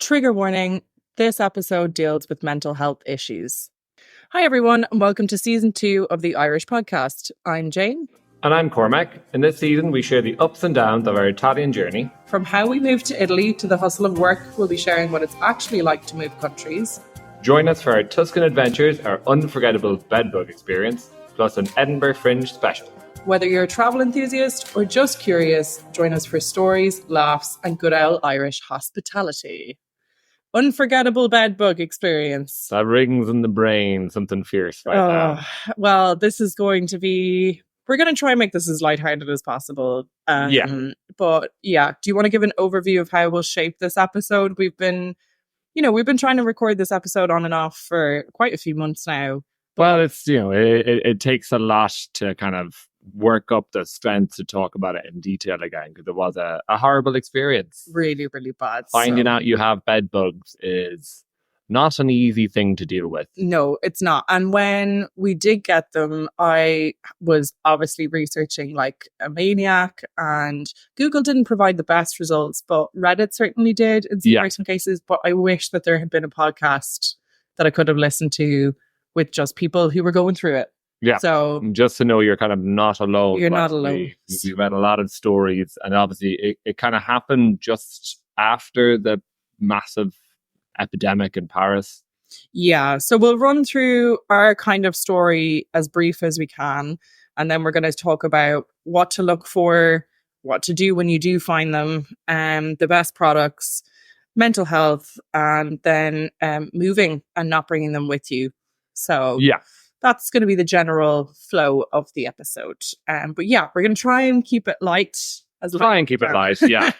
Trigger warning, this episode deals with mental health issues. Hi everyone, and welcome to season 2 of the Irish podcast. I'm Jane. And I'm Cormac. In this season, we share the ups and downs of our Italian journey. From how we moved to Italy to the hustle of work, we'll be sharing what it's actually like to move countries. Join us for our Tuscan adventures, our unforgettable bedbug experience, plus an Edinburgh Fringe special. Whether you're a travel enthusiast or just curious, join us for stories, laughs, and good old Irish hospitality. Unforgettable bedbug experience. That rings in the brain, something fierce right now. Well, this is going to be... We're going to try and make this as lighthearted as possible. But yeah, do you want to give an overview of how we'll shape this episode? We've been trying to record this episode on and off for quite a few months now. Well, it's, it takes a lot to kind of work up the strength to talk about it in detail again, because it was a horrible experience. Really, really bad. Finding out you have bed bugs is not an easy thing to deal with. No, it's not. And when we did get them, I was obviously researching like a maniac, and Google didn't provide the best results, but Reddit certainly did in some personal cases. But I wish that there had been a podcast that I could have listened to with just people who were going through it. Yeah. So just to know you're kind of not alone. You're not alone. We've read a lot of stories, and obviously it kind of happened just after the massive epidemic in Paris. Yeah. So we'll run through our kind of story as brief as we can. And then we're going to talk about what to look for, what to do when you do find them, the best products, mental health, and then moving and not bringing them with you. So yeah. That's going to be the general flow of the episode. But yeah, we're going to try and keep it light. Keep it light, yeah.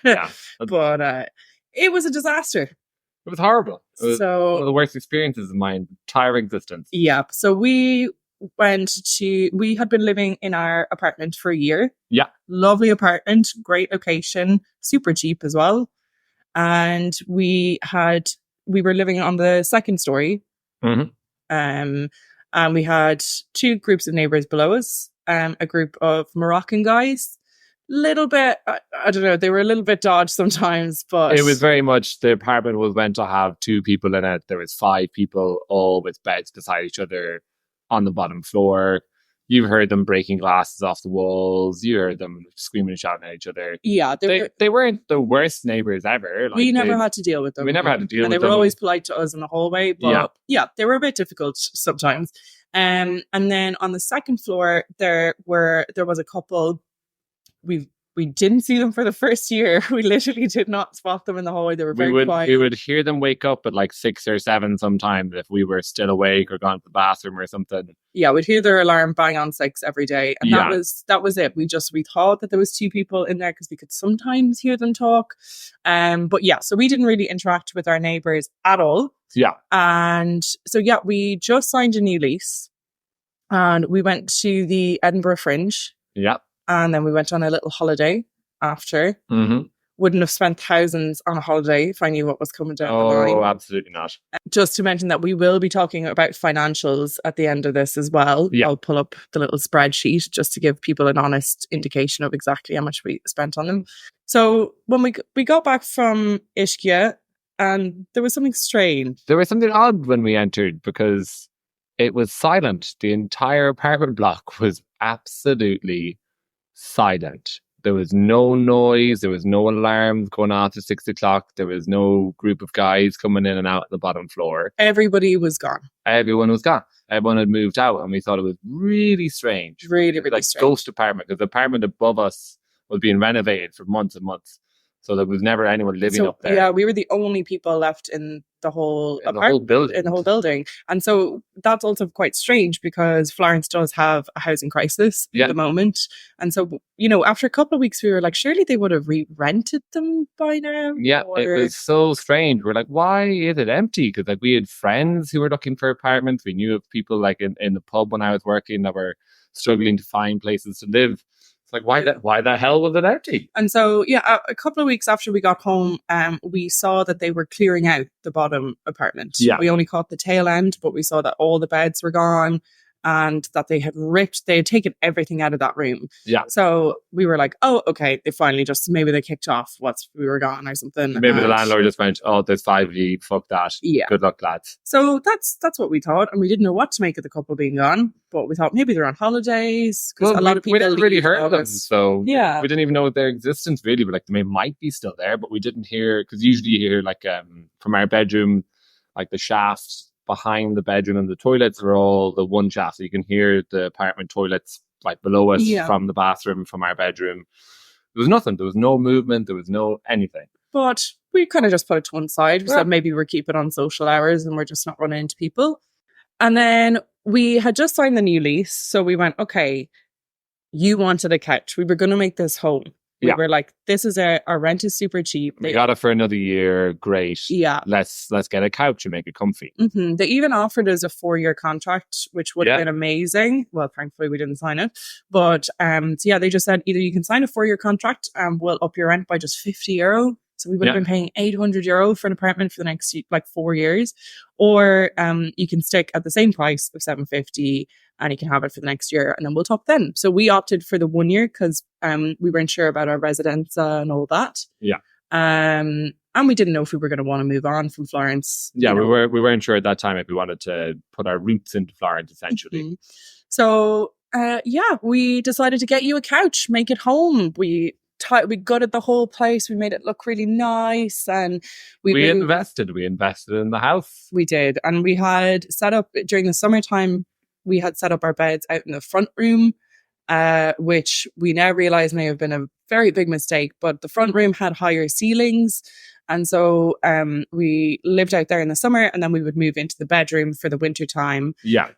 But it was a disaster. It was horrible. It was one of the worst experiences of my entire existence. Yeah. So we had been living in our apartment for a year. Yeah. Lovely apartment, great location, super cheap as well. And we were living on the second story. Mm-hmm. And we had two groups of neighbours below us, a group of Moroccan guys. Little bit, I don't know, they were a little bit dodgy sometimes, but... It was very much, the apartment was meant to have 2 people in it. There was 5 people, all with beds beside each other on the bottom floor. You've heard them breaking glasses off the walls. You heard them screaming and shouting at each other. Yeah. They weren't the worst neighbours ever. Like, we never had to deal with them. We never had to deal with them. And they were always polite to us in the hallway. But yeah, they were a bit difficult sometimes. And then on the second floor, there was a couple. We didn't see them for the first year. We literally did not spot them in the hallway. They were very quiet. We would hear them wake up at like 6 or 7 sometimes if we were still awake or gone to the bathroom or something. Yeah, we'd hear their alarm bang on 6 every day. And that was it. We thought that there was 2 people in there because we could sometimes hear them talk. But yeah, so we didn't really interact with our neighbours at all. Yeah. And so yeah, we just signed a new lease and we went to the Edinburgh Fringe. Yeah. And then we went on a little holiday after. Mm-hmm. Wouldn't have spent thousands on a holiday if I knew what was coming down the line. Oh, absolutely not. Just to mention that we will be talking about financials at the end of this as well. Yeah. I'll pull up the little spreadsheet just to give people an honest indication of exactly how much we spent on them. So when we got back from Ischia, and there was something strange. There was something odd when we entered because it was silent. The entire apartment block was absolutely silent. There was no noise. There was no alarms going off at 6 o'clock. There was no group of guys coming in and out at the bottom floor. Everybody was gone. Everyone was gone. Everyone had moved out, and we thought it was really strange. Really, really like strange. Ghost apartment, because the apartment above us was being renovated for months and months. So there was never anyone living up there. Yeah, we were the only people left in the whole building. In the whole building. And so that's also quite strange because Florence does have a housing crisis at the moment. And so, after a couple of weeks, we were like, surely they would have re-rented them by now. Yeah, it was so strange. We're like, why is it empty? Because we had friends who were looking for apartments. We knew of people in the pub when I was working that were struggling to find places to live. Like, why the hell was it empty? And so, yeah, a couple of weeks after we got home, we saw that they were clearing out the bottom apartment. Yeah. We only caught the tail end, but we saw that all the beds were gone. and that they had taken everything out of that room. Yeah. So we were like, oh, okay, they finally maybe they kicked off once we were gone or something. Maybe the landlord just went, oh, there's 5G, fuck that. Yeah. Good luck, lads. So that's what we thought. And we didn't know what to make of the couple being gone, but we thought maybe they're on holidays. Because a lot of people we didn't really heard them. So yeah, we didn't even know their existence really, but like they might be still there, but we didn't hear, because usually you hear like from our bedroom, like the shafts behind the bedroom and the toilets are all the one shaft. So you can hear the apartment toilets like below us from the bathroom, from our bedroom. There was nothing. There was no movement. There was no anything. But we kind of just put it to one side. We said maybe we're keeping on social hours and we're just not running into people. And then we had just signed the new lease. So we went, okay, you wanted a couch. We were going to make this home. We were like, this is our rent is super cheap. We got it for another year. Great. Yeah. Let's get a couch and make it comfy. Mm-hmm. They even offered us a 4-year contract, which would have been amazing. Well, thankfully we didn't sign it. But so yeah, they just said either you can sign a 4-year contract and we'll up your rent by just €50. So we would have been paying €800 for an apartment for the next 4 years. Or you can stick at the same price of $750 and you can have it for the next year and then we'll top then. So we opted for the 1 year because we weren't sure about our residence and all that. Yeah. And we didn't know if we were going to want to move on from Florence. Yeah, we weren't sure at that time if we wanted to put our roots into Florence, essentially. Mm-hmm. So, we decided to get you a couch, make it home. We gutted the whole place. We made it look really nice. And we invested in the house. We did. And we had set up, during the summertime, we had set up our beds out in the front room, which we now realize may have been a very big mistake. But the front room had higher ceilings. And so we lived out there in the summer and then we would move into the bedroom for the winter time. Yeah.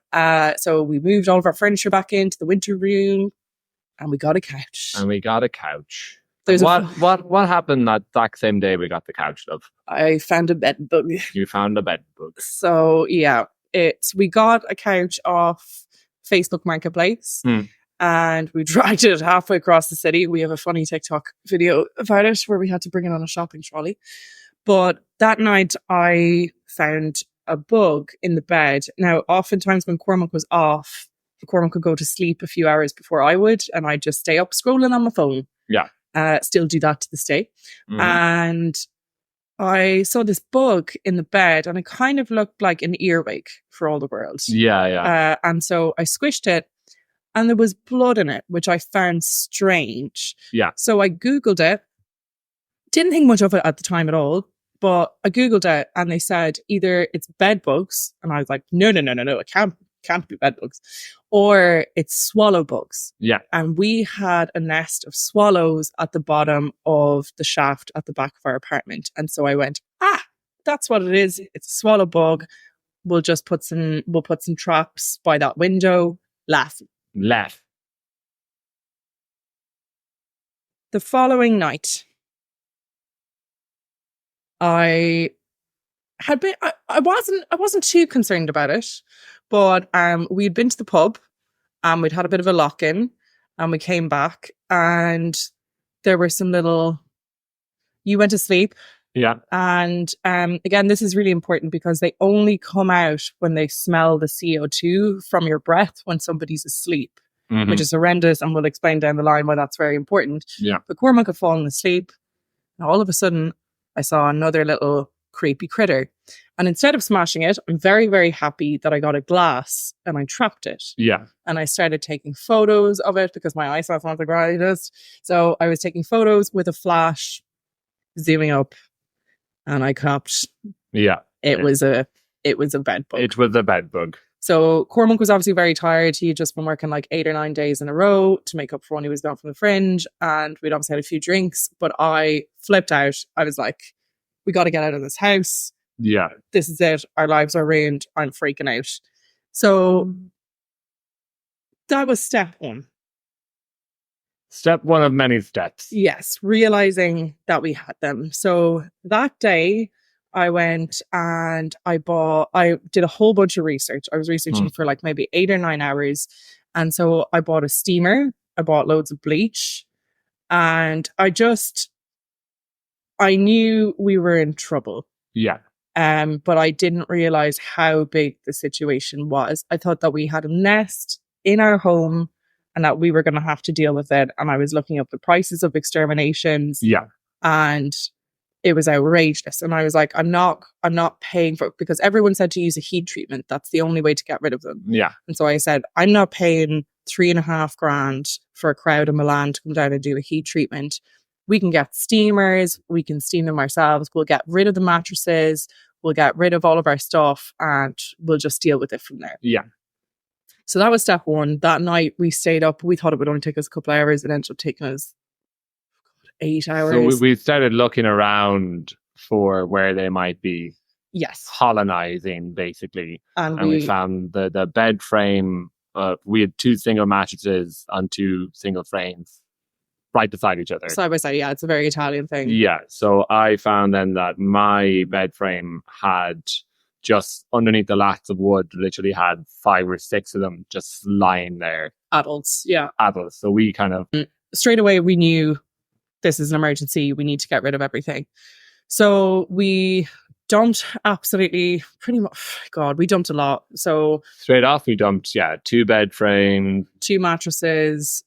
So we moved all of our furniture back into the winter room. And we got a couch. What happened that exact same day we got the couch, love? I found a bed bug. You found a bed bug. So yeah, we got a couch off Facebook Marketplace and we dragged it halfway across the city. We have a funny TikTok video about it where we had to bring it on a shopping trolley. But that night I found a bug in the bed. Now, oftentimes when Cormac was off, Cormac could go to sleep a few hours before I would, and I'd just stay up scrolling on my phone. Yeah. Still do that to this day. Mm-hmm. And I saw this bug in the bed, and it kind of looked like an earwig for all the world. Yeah, yeah. And so I squished it, and there was blood in it, which I found strange. Yeah. So I Googled it. Didn't think much of it at the time at all, but I Googled it, and they said either it's bed bugs, and I was like, no, it can't be bed bugs, or it's swallow bugs. Yeah. And we had a nest of swallows at the bottom of the shaft at the back of our apartment. And so I went, that's what it is. It's a swallow bug. We'll put some traps by that window. Laugh. The following night, I wasn't too concerned about it. But we'd been to the pub and we'd had a bit of a lock-in and we came back and there were some you went to sleep. Yeah. And again, this is really important because they only come out when they smell the CO2 from your breath when somebody's asleep, which is horrendous. And we'll explain down the line why that's very important. Yeah. But Cormac had fallen asleep. And all of a sudden, I saw another little creepy critter. And instead of smashing it, I'm very, very happy that I got a glass and I trapped it. Yeah. And I started taking photos of it because my eyesight's not the greatest. So I was taking photos with a flash, zooming up, and I copped. Yeah. It was a bed bug. It was a bed bug. So Cormac was obviously very tired. He had just been working like 8 or 9 days in a row to make up for when he was gone from the Fringe. And we'd obviously had a few drinks, but I flipped out. I was like, we got to get out of this house. Yeah. This is it. Our lives are ruined. I'm freaking out. So that was step one. Step one of many steps. Yes. Realizing that we had them. So that day I went and I did a whole bunch of research. I was researching for like maybe 8 or 9 hours. And so I bought a steamer. I bought loads of bleach. And I knew we were in trouble. Yeah. But I didn't realize how big the situation was. I thought that we had a nest in our home and that we were going to have to deal with it. And I was looking up the prices of exterminations. Yeah. And it was outrageous. And I was like, I'm not paying for it, because everyone said to use a heat treatment. That's the only way to get rid of them. Yeah. And so I said, I'm not paying $3,500 for a crowd in Milan to come down and do a heat treatment. We can get steamers, we can steam them ourselves. We'll get rid of the mattresses, we'll get rid of all of our stuff, and we'll just deal with it from there. Yeah. So that was step one. That night we stayed up. We thought it would only take us a couple of hours. It ended up taking us 8 hours. So we started looking around for where they might be yes, colonizing, basically. and we found the bed frame. We had 2 single mattresses on 2 single frames right beside each other. Side by side. Yeah, it's a very Italian thing. Yeah. So I found then that my bed frame had just underneath the lats of wood, literally had 5 or 6 of them just lying there. Adults. Yeah. Adults. So we kind of... Straight away, we knew this is an emergency. We need to get rid of everything. So we dumped absolutely pretty much, God, we dumped a lot. So straight off, we dumped, 2 bed frames, 2 mattresses.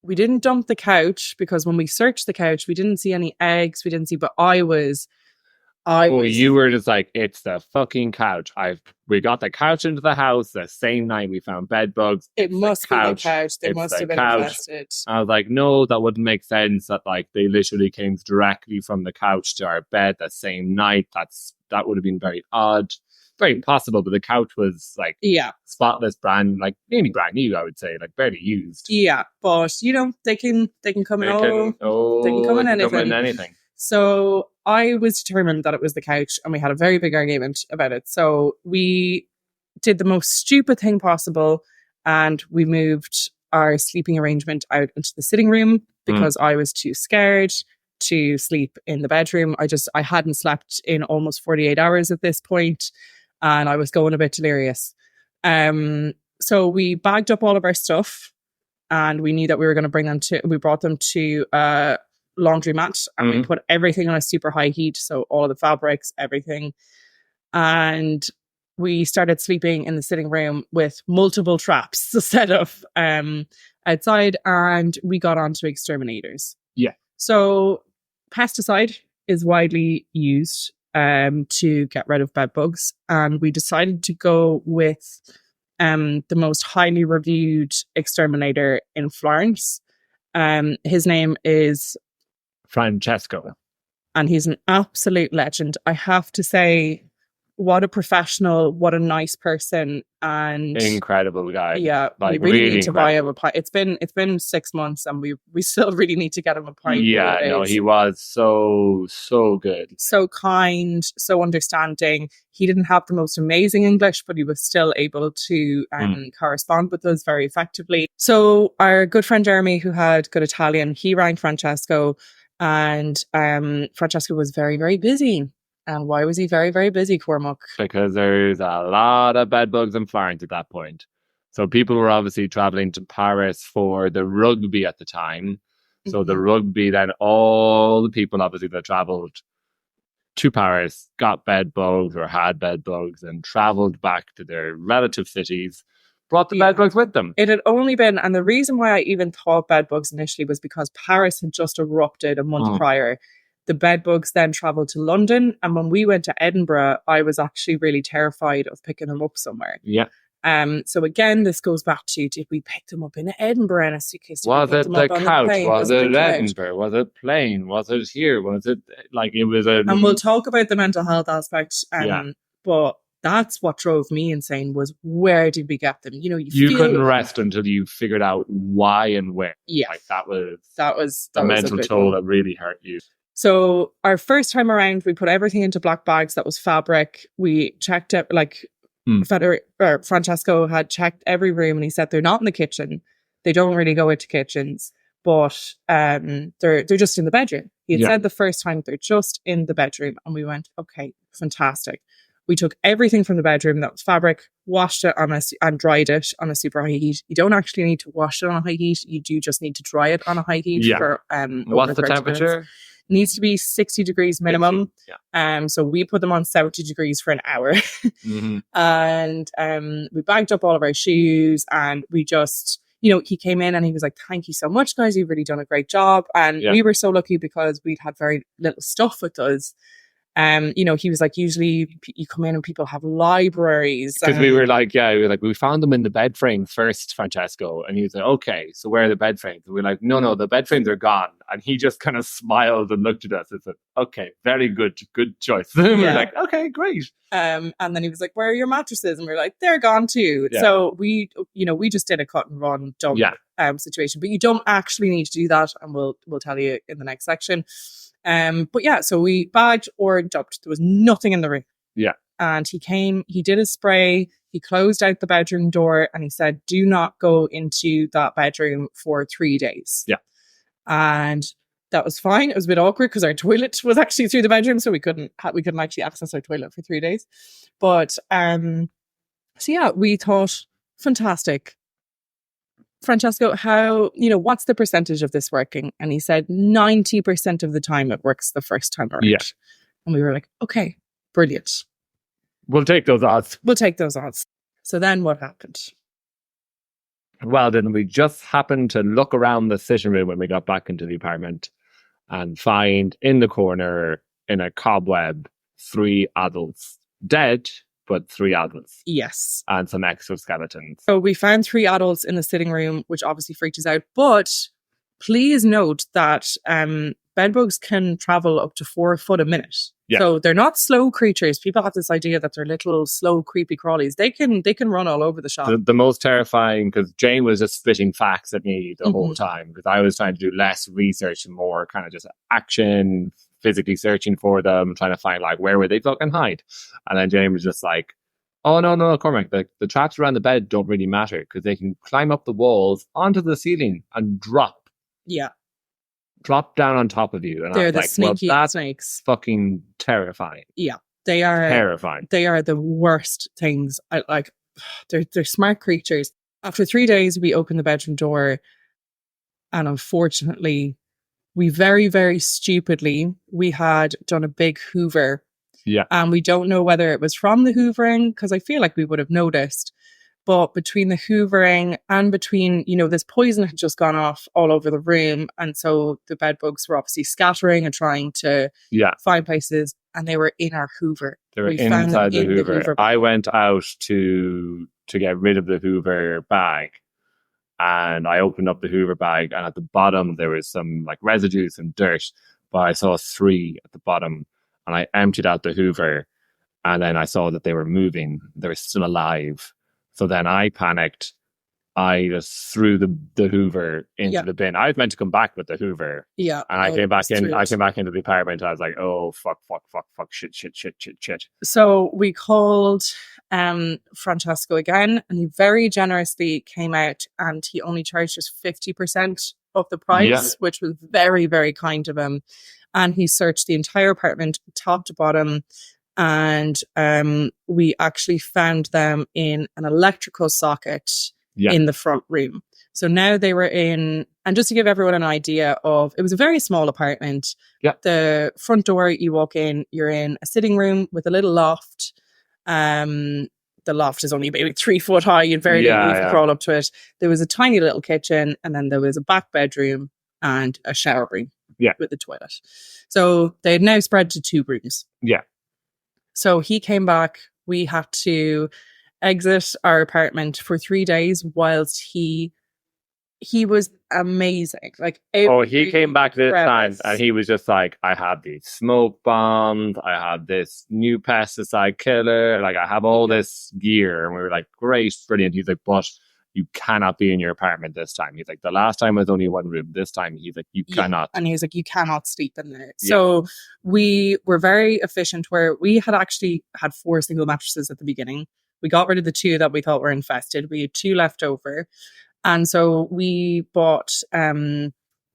We didn't dump the couch because when we searched the couch, we didn't see any eggs. We didn't see, but I was. You were just like, it's the fucking couch. We got the couch into the house the same night we found bed bugs. It must be the couch. They must have been infested. I was like, no, that wouldn't make sense. That like they literally came directly from the couch to our bed the same night. That would have been very odd. Very possible, but the couch was like spotless, nearly brand new, I would say, like barely used. Yeah, but they can come in anything. So I was determined that it was the couch, and we had a very big argument about it. So we did the most stupid thing possible, and we moved our sleeping arrangement out into the sitting room because I was too scared to sleep in the bedroom. I hadn't slept in almost 48 hours at this point, and I was going a bit delirious. So we bagged up all of our stuff, and we knew that we were going to we brought them to laundromat, and we put everything on a super high heat, so all of the fabrics, everything, and we started sleeping in the sitting room with multiple traps set up outside, and we got onto exterminators. So pesticide is widely used to get rid of bed bugs, and we decided to go with the most highly reviewed exterminator in Florence. His name is Francesco, and he's an absolute legend. I have to say, what a professional, what a nice person, and incredible guy. Yeah, we really need to buy him a pint. It's been 6 months, and we still really need to get him a pint. Yeah, no, he was so good, so kind, so understanding. He didn't have the most amazing English, but he was still able to correspond with us very effectively. So our good friend Jeremy, who had good Italian, he rang Francesco, and Francesco was very, very busy. And why was he very, very busy, Cormac? Because there's a lot of bed bugs in Florence at that point. So people were obviously traveling to Paris for the rugby at the time. So the rugby, then all the people obviously that traveled to Paris got bed bugs or had bed bugs and traveled back to their relative cities, brought the bed bugs with them. It had only been, and the reason why I even thought bed bugs initially was because Paris had just erupted a month prior. The bed bugs then travelled to London, and when we went to Edinburgh, I was actually really terrified of picking them up somewhere. Yeah. So again, this goes back to, did we pick them up in Edinburgh in a suitcase? Was it the couch? Was it Edinburgh? Was it plane? Was it here? Was it like it was a... And we'll talk about the mental health aspect. But that's what drove me insane, was where did we get them? You couldn't rest until you figured out why and where. Yeah. Like that was the mental toll that really hurt you. So our first time around, we put everything into black bags that was fabric. We checked it, Francesco had checked every room, and he said they're not in the kitchen. They don't really go into kitchens, but they're just in the bedroom. He had said the first time they're just in the bedroom, and we went, okay, fantastic. We took everything from the bedroom that was fabric, washed it and dried it on a super high heat. You don't actually need to wash it on a high heat. You do just need to dry it on a high heat for what's the temperature? Minutes. Needs to be 60 degrees minimum. 60, yeah. So we put them on 70 degrees for an hour. Mm-hmm. And we bagged up all of our shoes, and we just, you know, he came in and he was like, thank you so much, guys. You've really done a great job. And we were so lucky because we'd had very little stuff with us. You know, he was like, usually you come in and people have libraries. Because we were like, we found them in the bed frames first, Francesco. And he was like, okay, so where are the bed frames? And we're like, no, the bed frames are gone. And he just kind of smiled and looked at us and said, okay, very good choice. And we're like, okay, great. And then he was like, where are your mattresses? And we're like, they're gone too. Yeah. So we just did a cut and run dump situation, but you don't actually need to do that. And we'll tell you in the next section. But yeah, so we bagged or dumped. There was nothing in the room. Yeah. And he came, he did his spray, he closed out the bedroom door, and he said, do not go into that bedroom for 3 days. Yeah. And that was fine. It was a bit awkward because our toilet was actually through the bedroom, so we couldn't actually access our toilet for 3 days. But so yeah, we thought, fantastic. Francesco, what's the percentage of this working? And he said 90% of the time it works the first time around. Yeah. And we were like, okay, brilliant. We'll take those odds. So then what happened? Well, then we just happened to look around the sitting room when we got back into the apartment and find in the corner, in a cobweb, 3 adults. Dead, but 3 adults. Yes. And some exoskeletons. So we found 3 adults in the sitting room, which obviously freaked us out. But please note that bedbugs can travel up to 4 foot a minute. Yeah. So they're not slow creatures. People have this idea that they're little slow, creepy crawlies. They can run all over the shop. The most terrifying, because Jane was just spitting facts at me the whole time, because I was trying to do less research and more kind of just action, physically searching for them, trying to find like where would they fucking hide. And then Jane was just like, oh no, Cormac, the traps around the bed don't really matter because they can climb up the walls onto the ceiling and drop. Yeah. Drop down on top of you. And they're the sneaky snakes. Fucking terrifying. Yeah. They are terrifying. They are the worst things. They're smart creatures. After 3 days, we opened the bedroom door, and unfortunately, we very, very stupidly, we had done a big hoover. Yeah. And we don't know whether it was from the hoovering, because I feel like we would have noticed. But between the hoovering and between, this poison had just gone off all over the room. And so the bed bugs were obviously scattering and trying to find places. And they were in our hoover. They were inside the hoover. I went out to get rid of the hoover bag. And I opened up the hoover bag. And at the bottom, there was some like residue, some dirt. But I saw 3 at the bottom. And I emptied out the hoover. And then I saw that they were moving. They were still alive. So then I panicked. I just threw the hoover into the bin. I was meant to come back with the hoover. Yeah. And I came back in. I came back into the apartment. I was like, oh, fuck, shit. So we called Francesco again, and he very generously came out, and he only charged us 50% of the price, which was very, very kind of him. And he searched the entire apartment, top to bottom. And we actually found them in an electrical socket in the front room. So now they were in, and just to give everyone an idea of, it was a very small apartment. Yeah. The front door, you walk in, you're in a sitting room with a little loft. The loft is only maybe 3 foot high. You'd very easily crawl up to it. There was a tiny little kitchen, and then there was a back bedroom and a shower room with a toilet. So they had now spread to 2 rooms. Yeah. So he came back. We had to exit our apartment for 3 days whilst he was amazing. He came back this time and he was just like, I have these smoke bombs. I have this new pesticide killer. Like, I have all this gear. And we were like, great, brilliant. He's like, but you cannot be in your apartment this time. He's like, the last time was only 1 room. This time, he's like, you cannot. And he's like, you cannot sleep in there. So we were very efficient, where we had actually had 4 single mattresses at the beginning. We got rid of the 2 that we thought were infested. We had 2 left over. And so we bought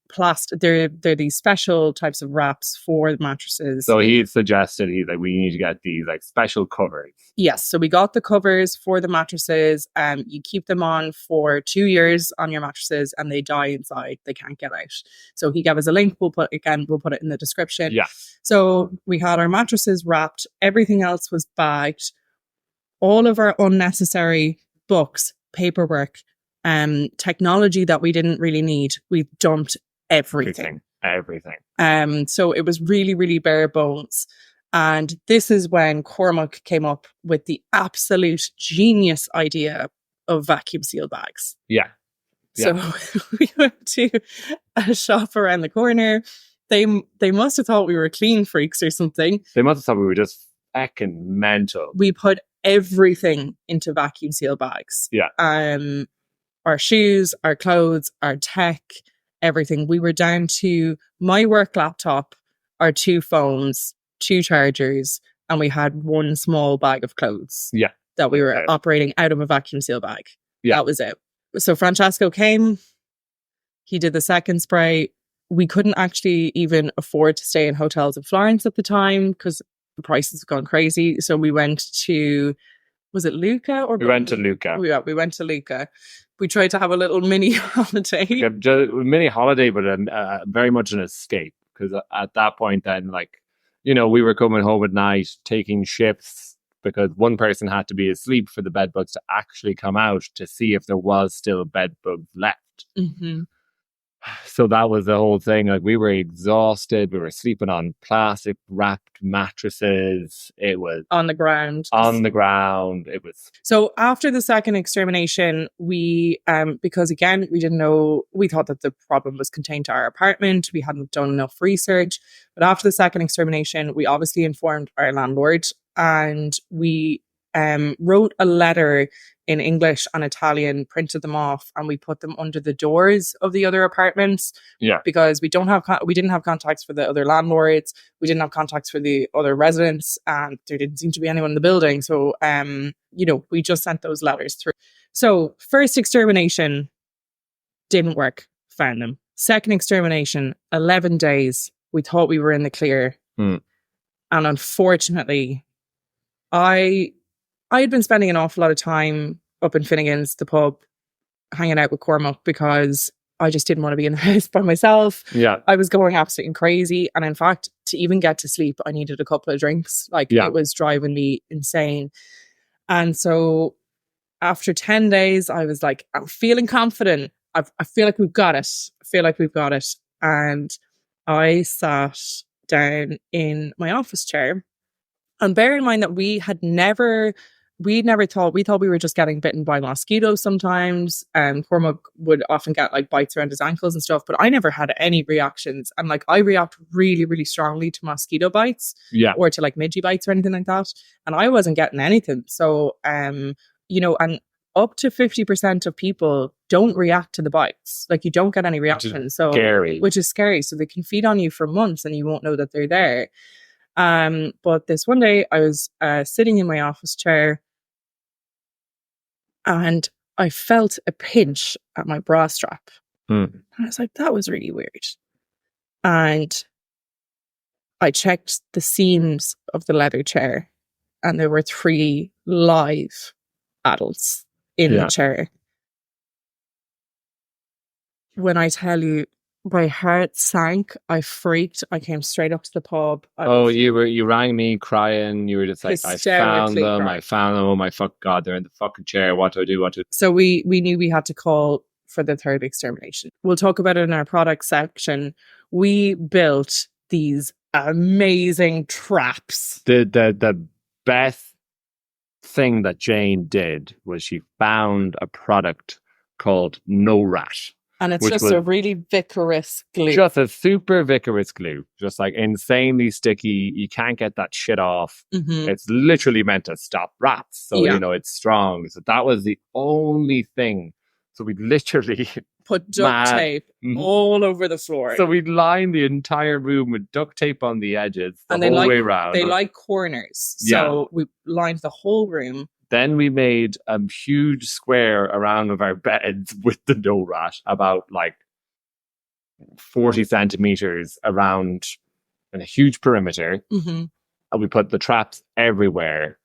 plastic. They're these special types of wraps for the mattresses. So he suggested we need to get these like special covers. Yes, so we got the covers for the mattresses. You keep them on for 2 years on your mattresses, and they die inside. They can't get out. So he gave us a link. We'll put it in the description. Yeah. So we had our mattresses wrapped. Everything else was bagged. All of our unnecessary books, paperwork, technology that we didn't really need, we dumped everything. So it was really, really bare bones. And this is when Cormac came up with the absolute genius idea of vacuum seal bags. Yeah. So we went to a shop around the corner. They must have thought we were clean freaks or something. They must have thought we were just fucking mental. We put everything into vacuum seal bags. Yeah. Our shoes, our clothes, our tech, everything. We were down to my work laptop, our 2 phones, 2 chargers, and we had 1 small bag of clothes. Yeah. That we were operating out of a vacuum seal bag. Yeah. That was it. So Francesco came, he did the second spray. We couldn't actually even afford to stay in hotels in Florence at the time because the prices have gone crazy. So we went to, was it Lucca? We went to Lucca. We went to Lucca. We tried to have a little mini holiday. Mini holiday, but very much an escape. Because at that point then, we were coming home at night, taking shifts, because one person had to be asleep for the bedbugs to actually come out to see if there was still bedbugs left. Mm-hmm. So that was the whole thing. We were exhausted. We were sleeping on plastic wrapped mattresses. It was on the ground. It was. So after the second extermination, we, because again, we didn't know, we thought that the problem was contained to our apartment. We hadn't done enough research. But after the second extermination, we obviously informed our landlord, and we wrote a letter in English and Italian, printed them off, and we put them under the doors of the other apartments. Yeah. Because we didn't have contacts for the other landlords. We didn't have contacts for the other residents, and there didn't seem to be anyone in the building. So, we just sent those letters through. So first extermination didn't work. Found them. Second extermination, 11 days. We thought we were in the clear. And unfortunately, I had been spending an awful lot of time up in Finnegan's, the pub, hanging out with Cormac, because I just didn't want to be in the house by myself. Yeah. I was going absolutely crazy. And in fact, to even get to sleep, I needed a couple of drinks. It was driving me insane. And so after 10 days, I was like, I'm feeling confident. I feel like we've got it. And I sat down in my office chair. And bear in mind that we thought we were just getting bitten by mosquitoes sometimes. Cormac would often get bites around his ankles and stuff, but I never had any reactions. And I react really, really strongly to mosquito bites, or to midgie bites or anything like that. And I wasn't getting anything. So, and up to 50% of people don't react to the bites. You don't get any reactions. Which is scary. So they can feed on you for months and you won't know that they're there. But this one day I was sitting in my office chair, and I felt a pinch at my bra strap. And I was like, that was really weird. And I checked the seams of the leather chair, and there were 3 live adults in the chair. When I tell you, my heart sank. I freaked. I came straight up to the pub. You rang me crying. You were just like, I found them. Oh my fuck God, they're in the fucking chair. What do I do? So we knew we had to call for the third extermination. We'll talk about it in our product section. We built these amazing traps. The best thing that Jane did was she found a product called No Rat. And it's just a really vigorous glue. Just a super vigorous glue. Just insanely sticky. You can't get that shit off. Mm-hmm. It's literally meant to stop rats. So, it's strong. So that was the only thing. So we literally put duct tape all over the floor. So we'd line the entire room with duct tape on the edges the whole way around. They like corners. So we lined the whole room. Then we made a huge square around of our beds with the No Rat, about 40 centimeters around in a huge perimeter. Mm-hmm. And we put the traps everywhere.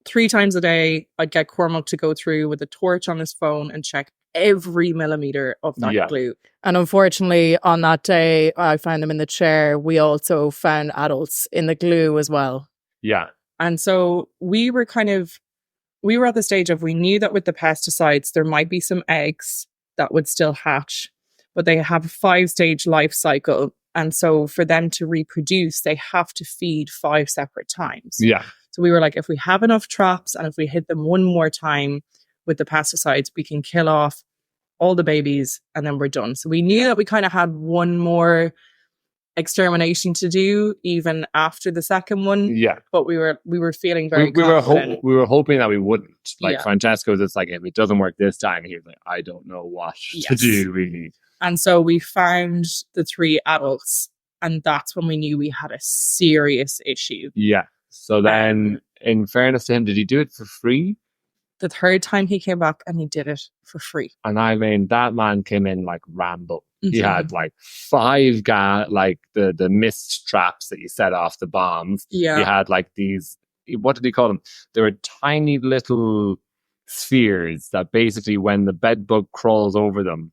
3 times a day, I'd get Cormac to go through with a torch on his phone and check every millimeter of that glue. And unfortunately, on that day, I found them in the chair. We also found adults in the glue as well. Yeah. And so we were at the stage of, we knew that with the pesticides, there might be some eggs that would still hatch, but they have a 5-stage life cycle. And so for them to reproduce, they have to feed 5 separate times. Yeah. So we were like, if we have enough traps and if we hit them one more time with the pesticides, we can kill off all the babies and then we're done. So we knew that we kind of had one more extermination to do even after the second one. Yeah. But we were feeling very confident. We were hoping that we wouldn't. Like, Yeah. Francesco was just like, if it doesn't work this time, he was like, I don't know what to do, really. And so we found the 3 adults, and that's when we knew we had a serious issue. Yeah. So then, in fairness to him, did he do it for free? The 3rd time he came back and he did it for free. And I mean, that man came in like Rambo. Mm-hmm. He had like 5 like the mist traps that you set off the bombs. Yeah. He had like these, what did he call them? They were tiny little spheres that basically, when the bedbug crawls over them,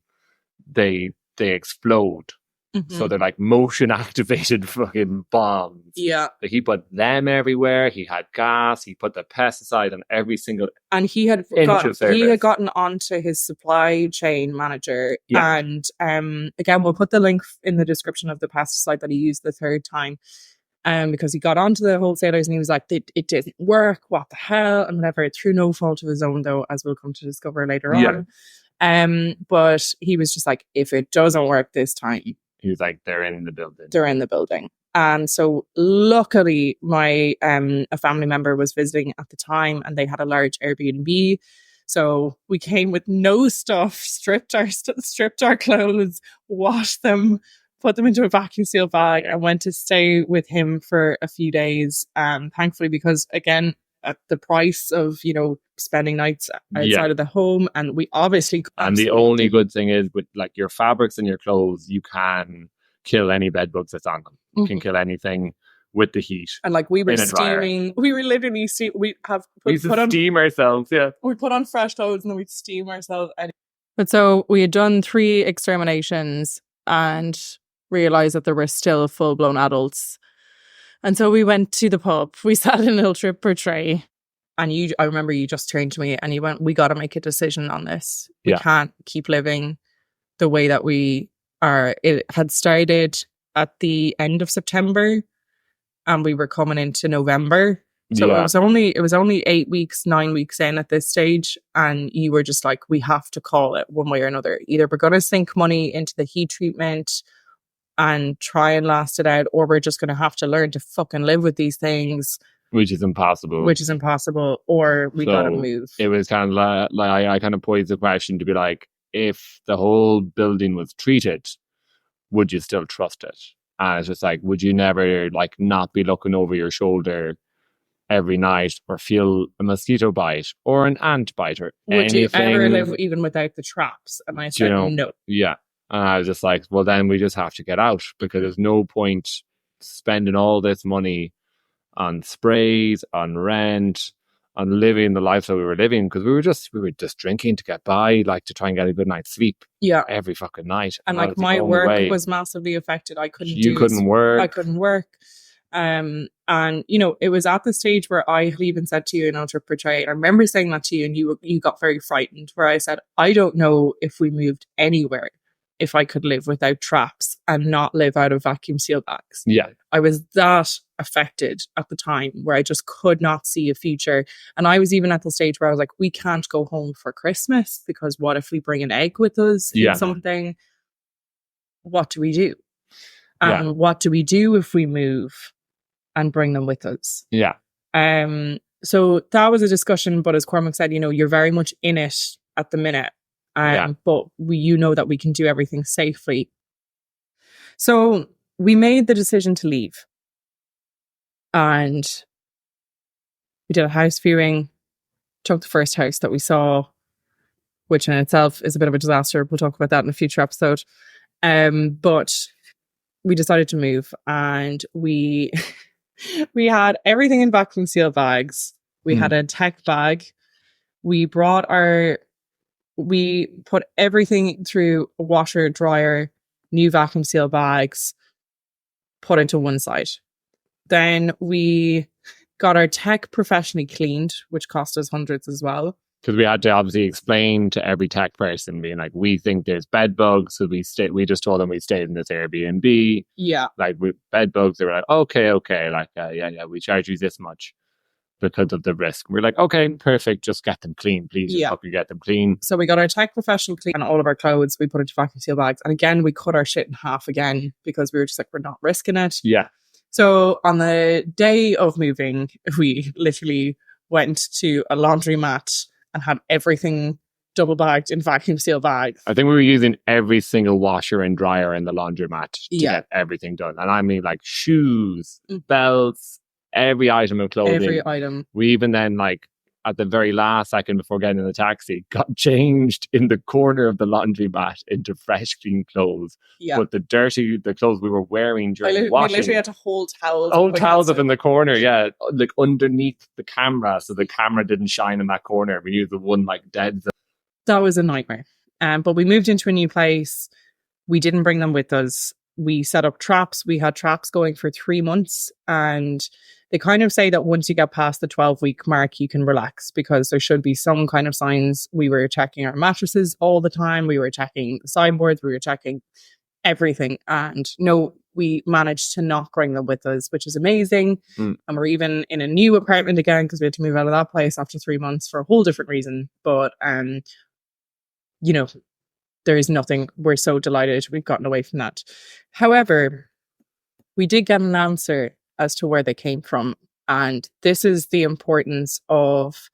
they explode. Mm-hmm. So they're like motion activated fucking bombs. Yeah. Like, he put them everywhere. He had gas. He put the pesticide on every single. And he had gotten onto his supply chain manager. Yeah. And again, we'll put the link in the description of the pesticide that he used the 3rd time. Because he got onto the wholesalers and he was like, it didn't work. What the hell? And whatever. Through no fault of his own, though, as we'll come to discover later on. But he was just like, if it doesn't work this time, he was like, they're in the building. They're in the building. And so luckily my a family member was visiting at the time and they had a large Airbnb. So we came with no stuff, stripped our clothes, washed them, put them into a vacuum seal bag, and went to stay with him for a few days. Thankfully, because again, at the price of, spending nights outside of the home, and we obviously. And the only good thing is, with like your fabrics and your clothes, you can kill any bed bugs that's on them. You can kill anything with the heat. And like, we were steaming, we were literally we steam ourselves. Yeah, we put on fresh clothes and then we'd steam ourselves. But so we had done 3 exterminations and realized that there were still full-blown adults. And so we went to the pub. We sat in a little trip per tray. And I remember you just turned to me and you went, we got to make a decision on this. We can't keep living the way that we are. It had started at the end of September and we were coming into November. So it was only 8 weeks, 9 weeks in at this stage. And you were just like, we have to call it one way or another. Either we're going to sink money into the heat treatment and try and last it out, or we're just going to have to learn to fucking live with these things. Which is impossible. Or we got to move. It was kind of like I kind of posed the question to be like, if the whole building was treated, would you still trust it? And it's just like, would you never like not be looking over your shoulder every night or feel a mosquito bite or an ant bite or would anything? You ever live even without the traps? And I said, no. Yeah. And I was just like, well, then we just have to get out, because there's no point spending all this money on sprays, on rent, on living the lifestyle we were living, because we were just drinking to get by, like to try and get a good night's sleep. Yeah, every fucking night. And like my work was massively affected. I couldn't work. I couldn't work. And it was at the stage where I had even said to you in our trip portray, I remember saying that to you, and you got very frightened, where I said, I don't know if we moved anywhere if I could live without traps and not live out of vacuum seal bags. Yeah. I was that affected at the time, where I just could not see a future. And I was even at the stage where I was like, we can't go home for Christmas, because what if we bring an egg with us? Yeah. Something. What do we do? And what do we do if we move and bring them with us? Yeah. So that was a discussion, but as Cormac said, you're very much in it at the minute. But that we can do everything safely. So we made the decision to leave. And we did a house viewing, took the first house that we saw, which in itself is a bit of a disaster. We'll talk about that in a future episode. But we decided to move, and we we had everything in vacuum seal bags. We had a tech bag. We put everything through a washer, dryer, new vacuum seal bags, put into one side. Then we got our tech professionally cleaned, which cost us hundreds as well. Because we had to obviously explain to every tech person, being like, we think there's bed bugs. So we just told them we stayed in this Airbnb. Yeah. Like, with bed bugs, they were like, okay. Like, yeah, we charge you this much because of the risk. We're like, okay, perfect. Just get them clean, please. Just help you get them clean. So we got our tech professional clean, and all of our clothes we put into vacuum seal bags. And again, we cut our shit in half again because we were just like, we're not risking it. Yeah. So on the day of moving, we literally went to a laundromat and had everything double bagged in vacuum seal bags. I think we were using every single washer and dryer in the laundromat to get everything done. And I mean, like, shoes, belts, every item of clothing. Every item. We even then, like, at the very last second before getting in the taxi, got changed in the corner of the laundromat into fresh, clean clothes. Yeah. But the clothes we were wearing during washing. We literally had to hold towels. Hold towels up in the corner, yeah. Like, underneath the camera, so the camera didn't shine in that corner. We used the one, like, dead zone. That was a nightmare. But we moved into a new place. We didn't bring them with us. We set up traps. We had traps going for 3 months, and they kind of say that once you get past the 12-week mark, you can relax because there should be some kind of signs. We were checking our mattresses all the time. We were checking the sideboards. We were checking everything. And no, we managed to not bring them with us, which is amazing. And we're even in a new apartment again because we had to move out of that place after 3 months for a whole different reason. But, you know, there is nothing. We're so delighted we've gotten away from that. However, we did get an answer as to where they came from. And this is the importance of...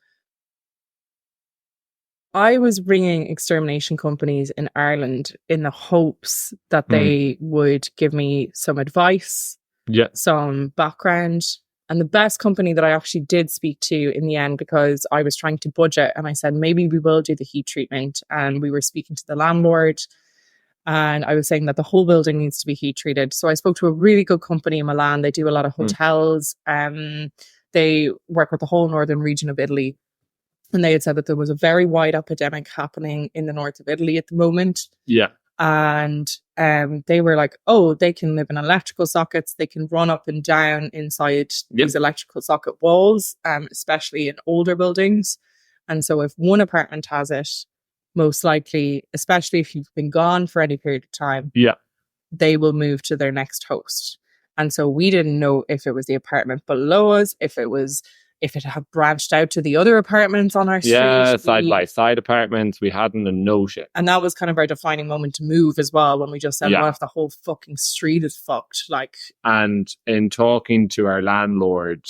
I was ringing extermination companies in Ireland in the hopes that they would give me some advice, some background. And the best company that I actually did speak to in the end, because I was trying to budget, and I said, maybe we will do the heat treatment. And we were speaking to the landlord, and I was saying that the whole building needs to be heat treated. So I spoke to a really good company in Milan. They do a lot of hotels. They work with the whole northern region of Italy. And they had said that there was a very wide epidemic happening in the north of Italy at the moment. Yeah. And they were like, oh, they can live in electrical sockets. They can run up and down inside these electrical socket walls, especially in older buildings. And so if one apartment has it, most likely, especially if you've been gone for any period of time, they will move to their next host. And so we didn't know if it was the apartment below us, if it had branched out to the other apartments on our street. Yeah, side by side apartments. We hadn't a notion. And that was kind of our defining moment to move as well, when we just said, what if the whole fucking street is fucked? Like, and in talking to our landlord,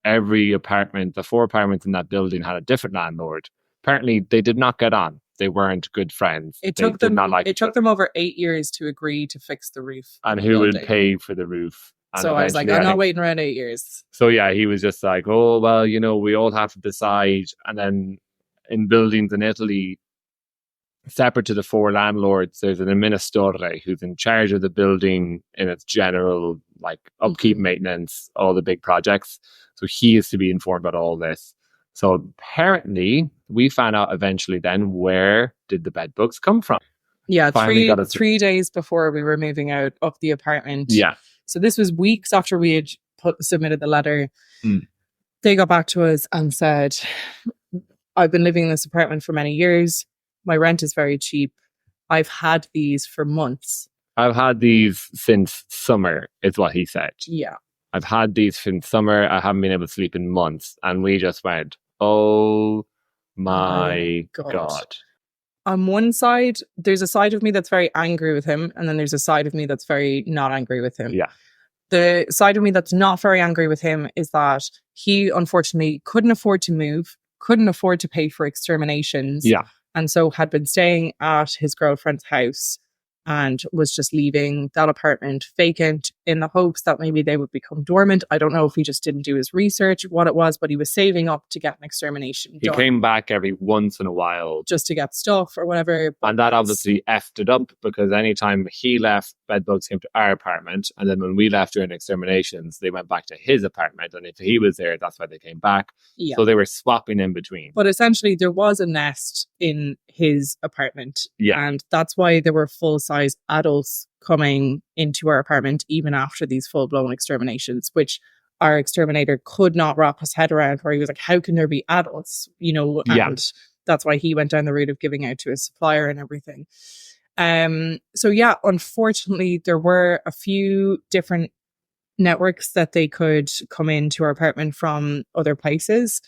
every apartment, the 4 apartments in that building had a different landlord. Apparently, they did not get on. They weren't good friends. It took them over 8 years to agree to fix the roof. And who would pay for the roof? And so I was like, I'm not waiting around 8 years. So yeah, he was just like, oh, well, you know, we all have to decide. And then in buildings in Italy, separate to the 4 landlords, there's an amministratore who's in charge of the building in its general, like, upkeep, maintenance, all the big projects. So he is to be informed about all this. So apparently we found out eventually then, where did the bed bugs come from? Yeah, three days before we were moving out of the apartment. Yeah. So this was weeks after we had submitted the letter. They got back to us and said, I've been living in this apartment for many years. My rent is very cheap. I've had these for months. I've had these since summer, is what he said. Yeah. I've had these since summer. I haven't been able to sleep in months. And we just went, oh my God. On one side, there's a side of me that's very angry with him. And then there's a side of me that's very not angry with him. Yeah. The side of me that's not very angry with him is that he unfortunately couldn't afford to move, couldn't afford to pay for exterminations. Yeah. And so had been staying at his girlfriend's house and was just leaving that apartment vacant, in the hopes that maybe they would become dormant. I don't know if he just didn't do his research, what it was, but he was saving up to get an extermination He done. came back every once in a while. Just to get stuff or whatever. And that obviously effed it up, because anytime he left, bedbugs came to our apartment. And then when we left during exterminations, they went back to his apartment. And if he was there, that's why they came back. Yeah. So they were swapping in between. But essentially, there was a nest in his apartment. Yeah. And that's why there were full-size adults coming into our apartment even after these full-blown exterminations, which our exterminator could not wrap his head around, where he was like, how can there be adults? You know, and that's why he went down the route of giving out to his supplier and everything. So yeah, unfortunately, there were a few different networks that they could come into our apartment from other places.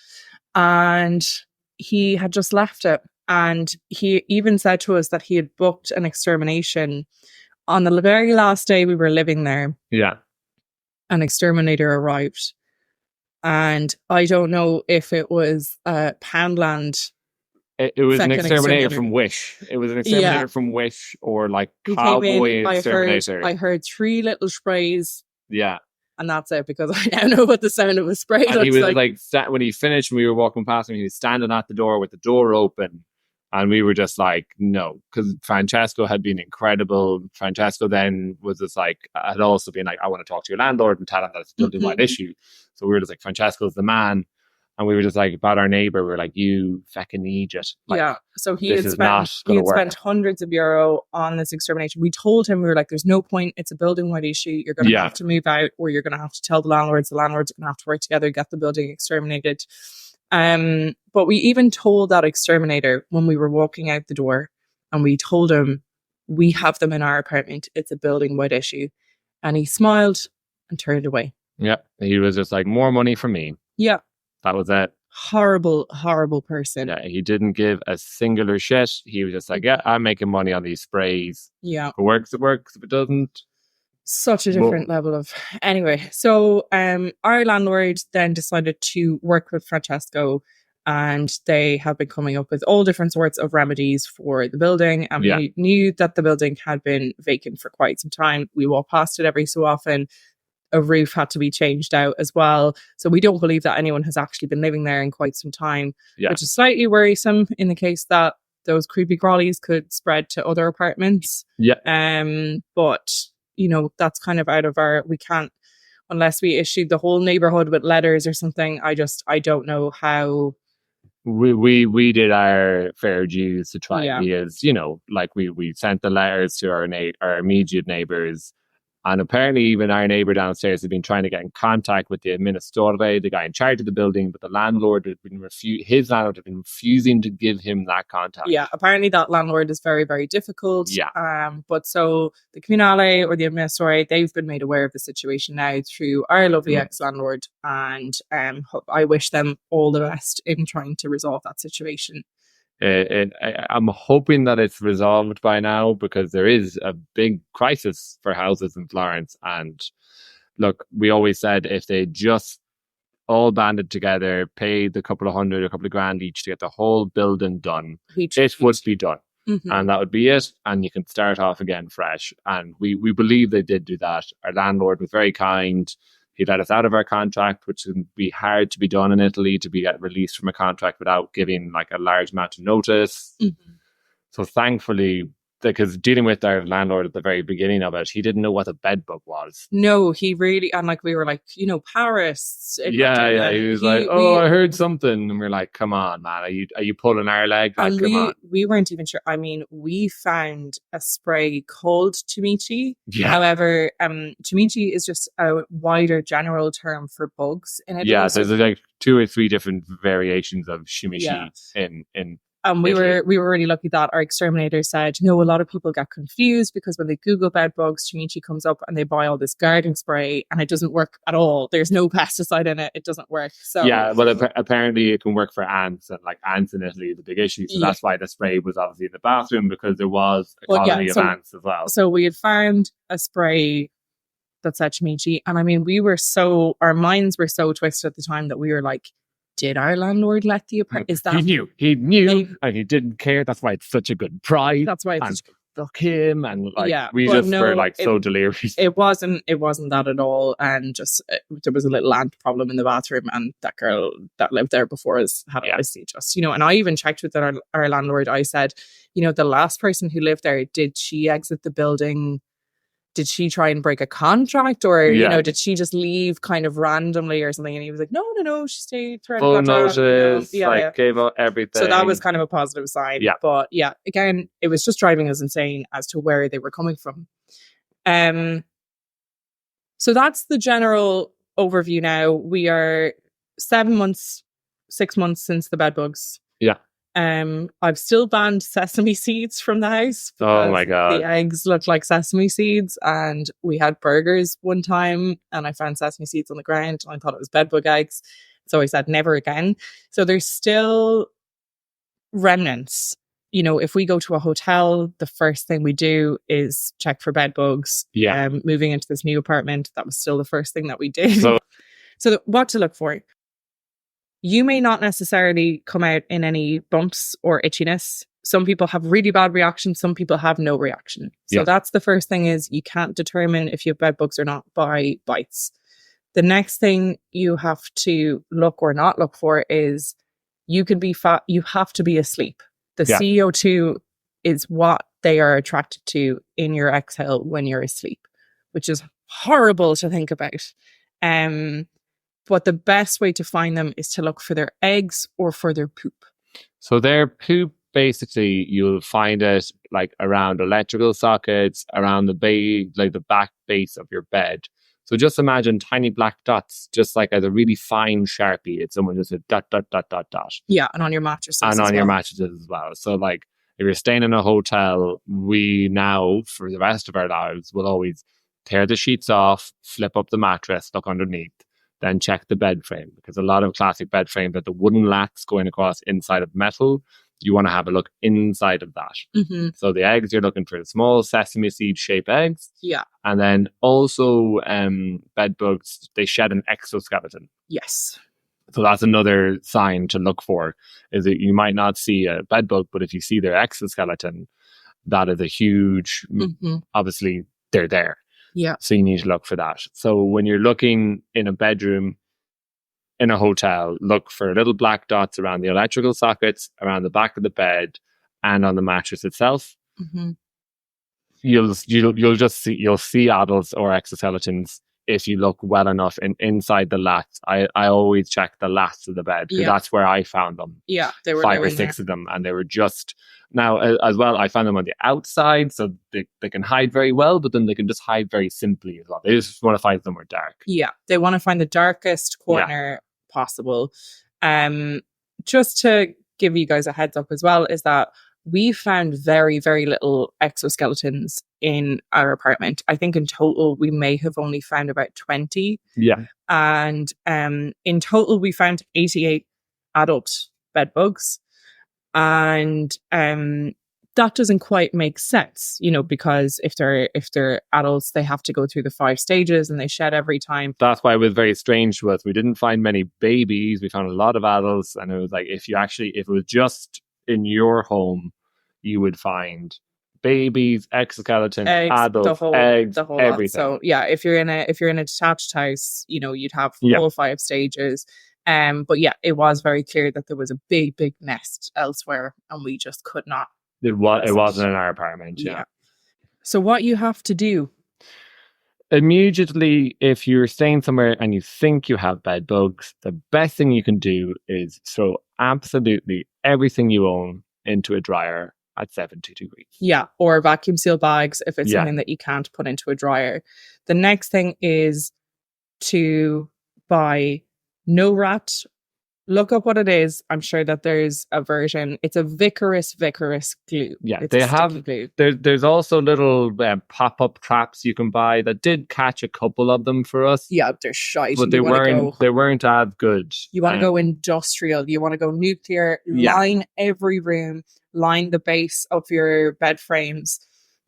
And he had just left it. And he even said to us that he had booked an extermination on the very last day we were living there. Yeah. An exterminator arrived. And I don't know if it was Poundland. It was an exterminator from Wish. It was an exterminator from Wish, or like cowboy exterminator. I heard 3 little sprays. Yeah. And that's it, because I now know what the sound of a spray looks like. And he was like, when he finished and we were walking past him, he was standing at the door with the door open. And we were just like, no, because Francesco had been incredible. Francesco then was just like, had also been like, I want to talk to your landlord and tell him that it's a building-wide issue. So we were just like, Francesco's the man. And we were just like, about our neighbour, we were like, you fucking need it. Like, yeah. So he had spent hundreds of euro on this extermination. We told him, we were like, there's no point. It's a building-wide issue. You're going to have to move out, or you're going to have to tell the landlords. The landlords are going to have to work together, get the building exterminated. But we even told that exterminator when we were walking out the door, and we told him, we have them in our apartment. It's a building-wide issue. And he smiled and turned away. Yeah. He was just like, more money for me. Yeah. That was it. Horrible, horrible person. Yeah, he didn't give a singular shit. He was just like, yeah, I'm making money on these sprays. Yeah. If it works, it works. If it doesn't. Such a different level of... Anyway, so our landlord then decided to work with Francesco, and they have been coming up with all different sorts of remedies for the building. And we knew that the building had been vacant for quite some time. We walk past it every so often. A roof had to be changed out as well. So we don't believe that anyone has actually been living there in quite some time, which is slightly worrisome in the case that those creepy crawlies could spread to other apartments. Yeah. But, you know, that's kind of out of our... We can't, unless we issued the whole neighborhood with letters or something. I don't know how... We did our fair dues to try and be as, you know, like we sent the letters to our immediate neighbours. And apparently even our neighbour downstairs had been trying to get in contact with the administratore, the guy in charge of the building, but the landlord had been his landlord had been refusing to give him that contact. Yeah, apparently that landlord is very, very difficult. Yeah. But so the Comunale or the administratore, they've been made aware of the situation now through our lovely ex-landlord, and I wish them all the best in trying to resolve that situation. I'm hoping that it's resolved by now, because there is a big crisis for houses in Florence. And look, we always said if they just all banded together, paid a couple of grand each to get the whole building done, it would be done. Mm-hmm. And that would be it. And you can start off again fresh. And we believe they did do that. Our landlord was very kind. He let us out of our contract, which would be hard to be done in Italy, to be get released from a contract without giving like a large amount of notice. Mm-hmm. So thankfully, because dealing with our landlord at the very beginning of it, he didn't know what a bedbug was. No, he really, and like we were like, you know, Paris. Yeah. He was like, I heard something. And we're like, come on, man. Are you pulling our leg? Like, come on. We weren't even sure. I mean, we found a spray called Tumici. Yeah. However, Tumici is just a wider general term for bugs in Italy. Yeah, so there's like 2 or 3 different variations of shimishi in And we were really lucky that our exterminator said, no, a lot of people get confused because when they Google bed bugs, Tumici comes up and they buy all this garden spray and it doesn't work at all. There's no pesticide in it. It doesn't work. So yeah, well, apparently it can work for ants, and like ants in Italy is a big issue. So that's why the spray was obviously in the bathroom, because there was a colony of ants as well. So we had found a spray that said Tumici. And I mean, our minds were so twisted at the time that we were like, did our landlord let the apartment? Is that he knew, and he didn't care. That's why it's such a good price. That's why it's fuck him, and like Yeah, we but just were no, like so delirious. it wasn't that at all. And just there was a little ant problem in the bathroom, and that girl that lived there before us had Yeah. obviously just, you know, and I even checked with our landlord. I said, you know, the last person who lived there, did she exit the building? Did she try and break a contract, or, you Yeah. know, did she just leave kind of randomly or something? And he was like, no, she stayed throughout Full the contract. You know? notice, like gave out everything. So that was kind of a positive sign. Yeah. But yeah, again, it was just driving us insane as to where they were coming from. So that's the general overview now. We are 6 months since the bedbugs. Yeah. I've still banned sesame seeds from the house. Oh my God. The eggs look like sesame seeds, and we had burgers one time and I found sesame seeds on the ground and I thought it was bedbug eggs. So I said never again. So there's still remnants. You know, if we go to a hotel, the first thing we do is check for bed bugs. Yeah. Moving into this new apartment, that was still the first thing that we did. So what to look for? You may not necessarily come out in any bumps or itchiness. Some people have really bad reactions. Some people have no reaction. So that's the first thing, is you can't determine if you have bed bugs or not by bites. The next thing you have to look or not look for is you could be fat. You have to be asleep. The CO2 is what they are attracted to in your exhale when you're asleep, which is horrible to think about. But the best way to find them is to look for their eggs or for their poop. So their poop, basically, you'll find it like around electrical sockets, around the back base of your bed. So just imagine tiny black dots, just like as a really fine Sharpie. It's someone just a dot, dot, dot, dot, dot. Yeah, and on your mattresses. And on your mattresses as well. So like if you're staying in a hotel, we now, for the rest of our lives, will always tear the sheets off, flip up the mattress, look underneath, then check the bed frame, because a lot of classic bed frames have the wooden lats going across inside of metal. You want to have a look inside of that. Mm-hmm. So the eggs, you're looking for small sesame seed shaped eggs. Yeah. And then also bed bugs, they shed an exoskeleton. Yes. So that's another sign to look for, is that you might not see a bed bug, but if you see their exoskeleton, that is a huge, obviously they're there. Yeah. So you need to look for that. So when you're looking in a bedroom, in a hotel, look for little black dots around the electrical sockets, around the back of the bed, and on the mattress itself. Mm-hmm. You'll see adults or exoskeletons if you look well enough inside the lats. I always check the lats of the bed, because that's where I found them. Yeah, they were 5 or 6 of them, and they were just now as well. I found them on the outside, so they can hide very well, but then they can just hide very simply as well. They just want to find somewhere dark. Yeah, they want to find the darkest corner possible. Just to give you guys a heads up as well, is that we found very, very little exoskeletons in our apartment. I think in total we may have only found about 20. Yeah. And in total we found 88 adult bed bugs. And that doesn't quite make sense, you know, because if they're adults, they have to go through the 5 stages and they shed every time. That's why it was very strange to us. We didn't find many babies. We found a lot of adults, and it was like if it was just in your home, you would find babies, exoskeletons, adults, eggs, the whole everything. Lot. So yeah, if you're in a detached house, you know, you'd have all 5 stages. But yeah, it was very clear that there was a big, big nest elsewhere, and we just could not. It wasn't in our apartment. Yeah. So what you have to do immediately, if you're staying somewhere and you think you have bed bugs, the best thing you can do is throw absolutely everything you own into a dryer at 70 degrees. Yeah, or vacuum seal bags if it's something that you can't put into a dryer. The next thing is to buy No Rat. Look up what it is. I'm sure that there's a version. It's a vigorous glue. Yeah, it's they have. Glue. There's also little pop-up traps you can buy that did catch a couple of them for us. Yeah, they're shite. But they weren't as good. You want to go industrial. You want to go nuclear. Line every room. Line the base of your bed frames.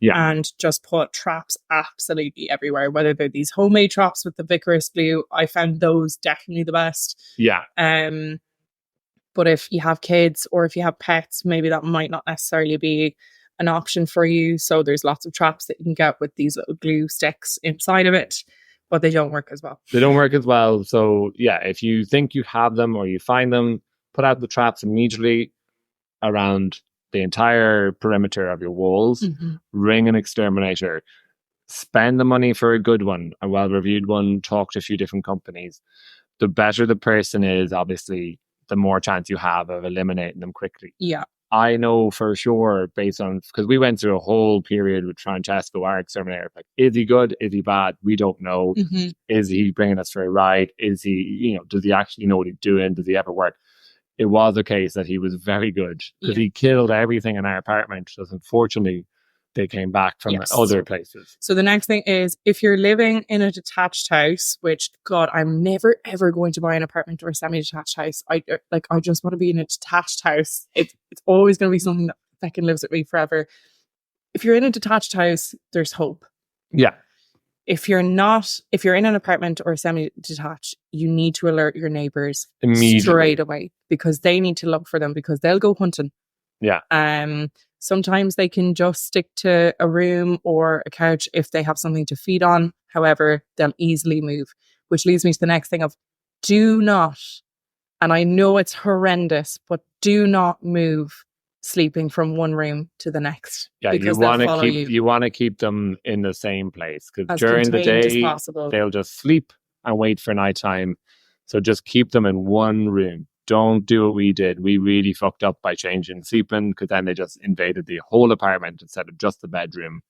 Yeah. And just put traps absolutely everywhere, whether they're these homemade traps with the vigorous glue. I found those definitely the best. Yeah. But if you have kids or if you have pets, maybe that might not necessarily be an option for you. So there's lots of traps that you can get with these little glue sticks inside of it, but they don't work as well. They don't work as well. So yeah, if you think you have them or you find them, put out the traps immediately around the entire perimeter of your walls. Ring an exterminator. Spend the money for a good one, a well-reviewed one. Talk to a few different companies. The better the person is, obviously, the more chance you have of eliminating them quickly. Yeah. I know for sure, based on, because we went through a whole period with Francesco, our exterminator. Like, is he good? Is he bad? We don't know. Is he bringing us for a ride? Is he, does he actually know what he's doing? Does he ever work? It was a case that he was very good because he killed everything in our apartment. Just unfortunately, they came back from other places. So the next thing is, if you're living in a detached house, which, God, I'm never ever going to buy an apartment or a semi-detached house. I just want to be in a detached house. It's always going to be something that fucking lives with me forever. If you're in a detached house, there's hope. Yeah. If you're in an apartment or semi-detached, you need to alert your neighbours straight away, because they need to look for them, because they'll go hunting. Yeah. Sometimes they can just stick to a room or a couch if they have something to feed on. However, they'll easily move, which leads me to the next thing of, do not, and I know it's horrendous, but do not move sleeping from one room to the next. Yeah, you want to keep them in the same place, because during the day they'll just sleep and wait for nighttime. So just keep them in one room. Don't do what we did. We really fucked up by changing sleeping, because then they just invaded the whole apartment instead of just the bedroom.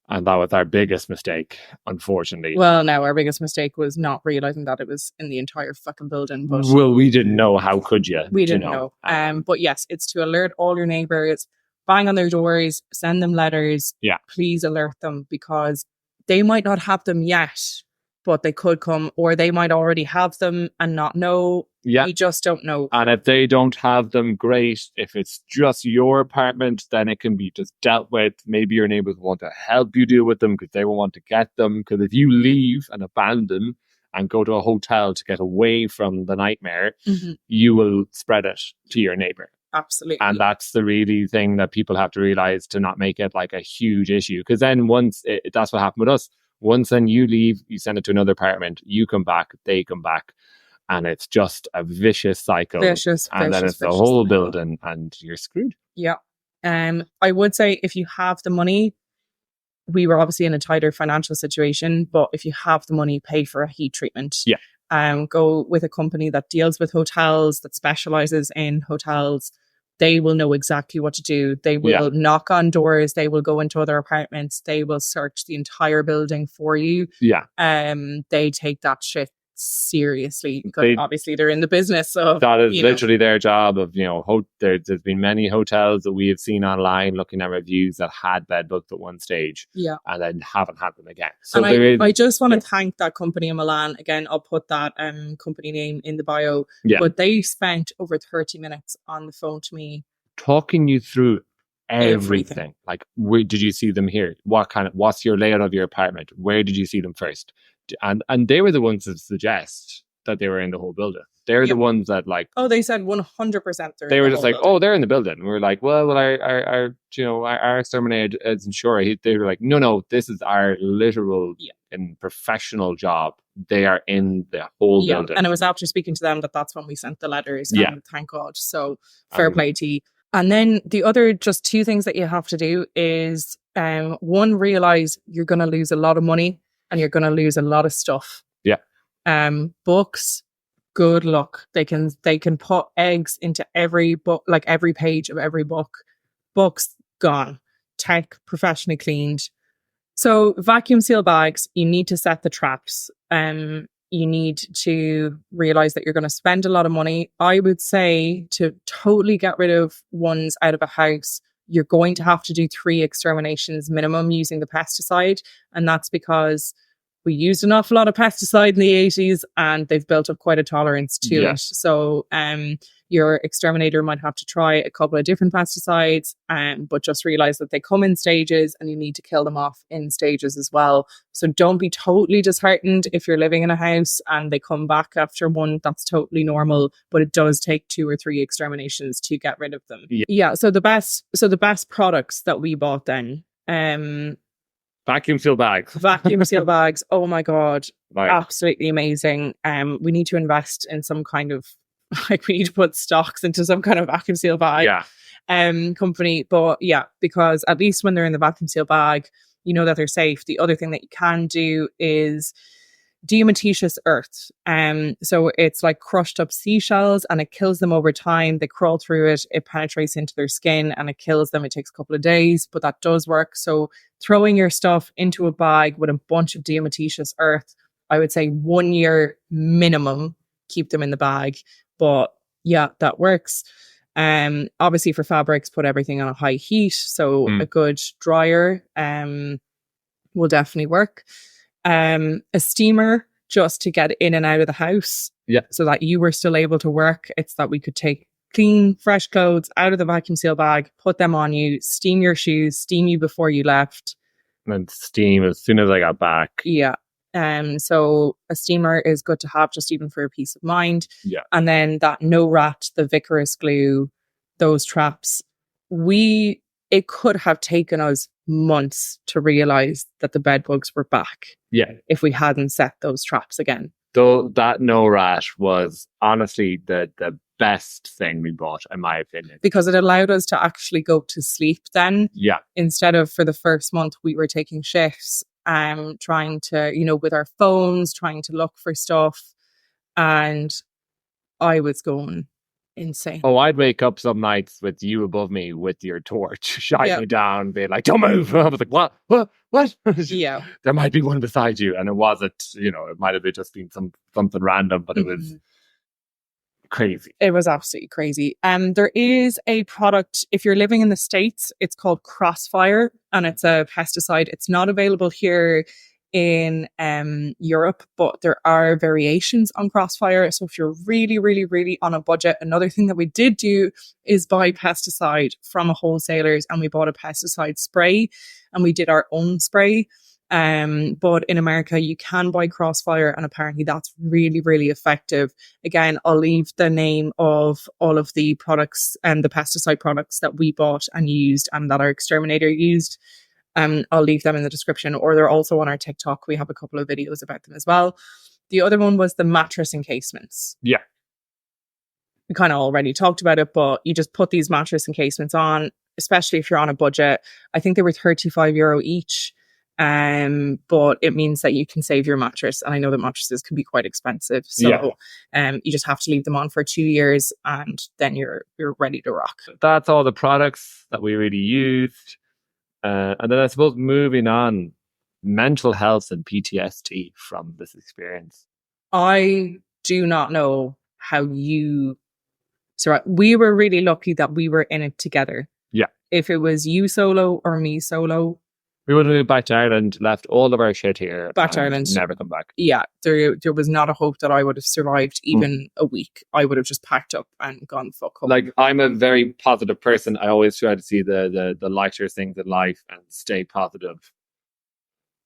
And that was our biggest mistake, unfortunately. Well, no, our biggest mistake was not realizing that it was in the entire fucking building. But well, we didn't know. How could you? We didn't know. But yes, it's to alert all your neighbours, bang on their doors, send them letters. Yeah. Please alert them, because they might not have them yet, but they could come, or they might already have them and not know. Yeah. We just don't know. And if they don't have them, great. If it's just your apartment, then it can be just dealt with. Maybe your neighbors want to help you deal with them because they will want to get them. Because if you leave and abandon and go to a hotel to get away from the nightmare, you will spread it to your neighbor. Absolutely. And that's the really thing that people have to realize, to not make it like a huge issue. Because then that's what happened with us. Once then you leave, you send it to another apartment, you come back, they come back. And it's just a vicious cycle. And then it's the whole building and you're screwed. Yeah. I would say, if you have the money, we were obviously in a tighter financial situation, but if you have the money, pay for a heat treatment. Yeah. Go with a company that deals with hotels, that specializes in hotels. They will know exactly what to do. They will knock on doors. They will go into other apartments. They will search the entire building for you. Yeah. They take that shit seriously, because obviously they're in the business of, that is literally their job. Of there's been many hotels that we have seen online looking at reviews that had bedbugs at one stage, and then haven't had them again. So I just want to thank that company in Milan again. I'll put that company name in the bio. But they spent over 30 minutes on the phone to me, talking you through everything. Like, where did you see them here? What's your layout of your apartment? Where did you see them first? And they were the ones that suggest that they were in the whole building. They're the ones that they said 100% they were just like, building. They're in the building. And we were like, well, our exterminator isn't sure. They were like, no, this is our literal and professional job. They are in the whole building. And it was after speaking to them that's when we sent the letters. And thank God. So fair play to you. And then the other just two things that you have to do is, one, realize you're going to lose a lot of money. And you're going to lose a lot of stuff. Yeah. Books, good luck. They can put eggs into every book, like every page of every book. Books, gone. Tech, professionally cleaned. So vacuum seal bags, you need to set the traps. You need to realize that you're going to spend a lot of money. I would say, to totally get rid of ones out of a house, you're going to have to do 3 exterminations minimum using the pesticide. And that's because we used an awful lot of pesticide in the 80s and they've built up quite a tolerance to Yeah. it. So your exterminator might have to try a couple of different pesticides, but just realize that they come in stages and you need to kill them off in stages as well. So don't be totally disheartened if you're living in a house and they come back after one. That's totally normal, but it does take 2 or 3 exterminations to get rid of them. Yeah. So the best products that we bought then, vacuum seal bags. Vacuum seal bags. Oh my God. Right. Absolutely amazing. We need to invest in some kind of, like, we need to put stocks into some kind of vacuum seal bag company. But yeah, because at least when they're in the vacuum seal bag, you know that they're safe. The other thing that you can do is diatomaceous earth. So it's like crushed up seashells and it kills them over time. They crawl through it, it penetrates into their skin and it kills them. It takes a couple of days, but that does work. So throwing your stuff into a bag with a bunch of diatomaceous earth, I would say 1 year minimum, keep them in the bag. But yeah, that works. Obviously for fabrics, put everything on a high heat. So a good dryer will definitely work. A steamer just to get in and out of the house. Yeah. So that you were still able to work. It's that we could take clean, fresh clothes out of the vacuum seal bag, put them on you, steam your shoes, steam you before you left. And steam as soon as I got back. Yeah. So a steamer is good to have just even for a peace of mind. Yeah. And then that no rat, the Vickers glue, those traps. It could have taken us months to realize that the bedbugs were back. Yeah. If we hadn't set those traps again. Though that no rat was honestly the best thing we bought, in my opinion. Because it allowed us to actually go to sleep then. Yeah. Instead of for the first month, we were taking shifts, trying to, with our phones, trying to look for stuff. And I was going insane. Oh, I'd wake up some nights with you above me with your torch, shining me down, being like, don't move. I was like, what? Yeah. There might be one beside you. And it wasn't, it might have just been something random, but it was crazy. It was absolutely crazy. There is a product, if you're living in the States, it's called Crossfire and it's a pesticide. It's not available here in Europe, but there are variations on Crossfire. So if you're really, really, really on a budget, another thing that we did do is buy pesticide from a wholesalers, and we bought a pesticide spray and we did our own spray. But in America, you can buy Crossfire, and apparently that's really, really effective. Again, I'll leave the name of all of the products and the pesticide products that we bought and used and that our exterminator used. I'll leave them in the description, or they're also on our TikTok. We have a couple of videos about them as well. The other one was the mattress encasements. Yeah. We kind of already talked about it, but you just put these mattress encasements on, especially if you're on a budget. I think they were €35 each. But it means that you can save your mattress. And I know that mattresses can be quite expensive. So you just have to leave them on for 2 years and then you're ready to rock. That's all the products that we really used. And then I suppose moving on, mental health and PTSD from this experience. I do not know how you... So we were really lucky that we were in it together. Yeah. If it was you solo or me solo... We would have moved back to Ireland, left all of our shit here. Back to Ireland. Never come back. Yeah, there was not a hope that I would have survived even a week. I would have just packed up and gone fuck home. Like, I'm a very positive person. I always try to see the lighter things in life and stay positive.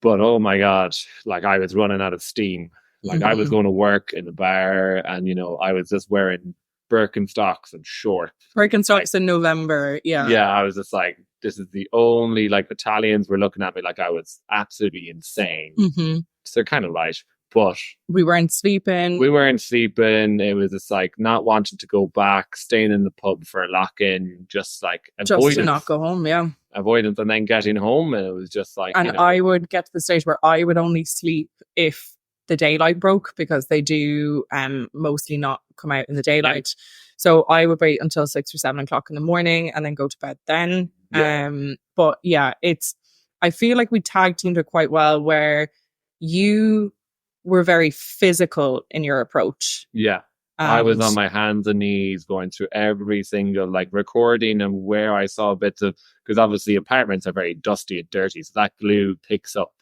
But oh my God, like I was running out of steam. Like I was going to work in the bar and, I was just wearing Birkenstocks and shorts. Birkenstocks in November, yeah. Yeah, I was just like, this is the only, like, Italians were looking at me like I was absolutely insane. So they're kind of right, but... We weren't sleeping. It was just like not wanting to go back, staying in the pub for a lock-in, just like avoidance. Just to not go home, yeah. Avoidance, and then getting home, and it was just like... And I would get to the stage where I would only sleep if the daylight broke, because they do mostly not come out in the daylight. So I would wait until 6 or 7 o'clock in the morning and then go to bed then. But yeah, I feel like we tag teamed it quite well, where you were very physical in your approach. Yeah. I was on my hands and knees going through every single, like, recording and where I saw bits of, because obviously apartments are very dusty and dirty, so that glue picks up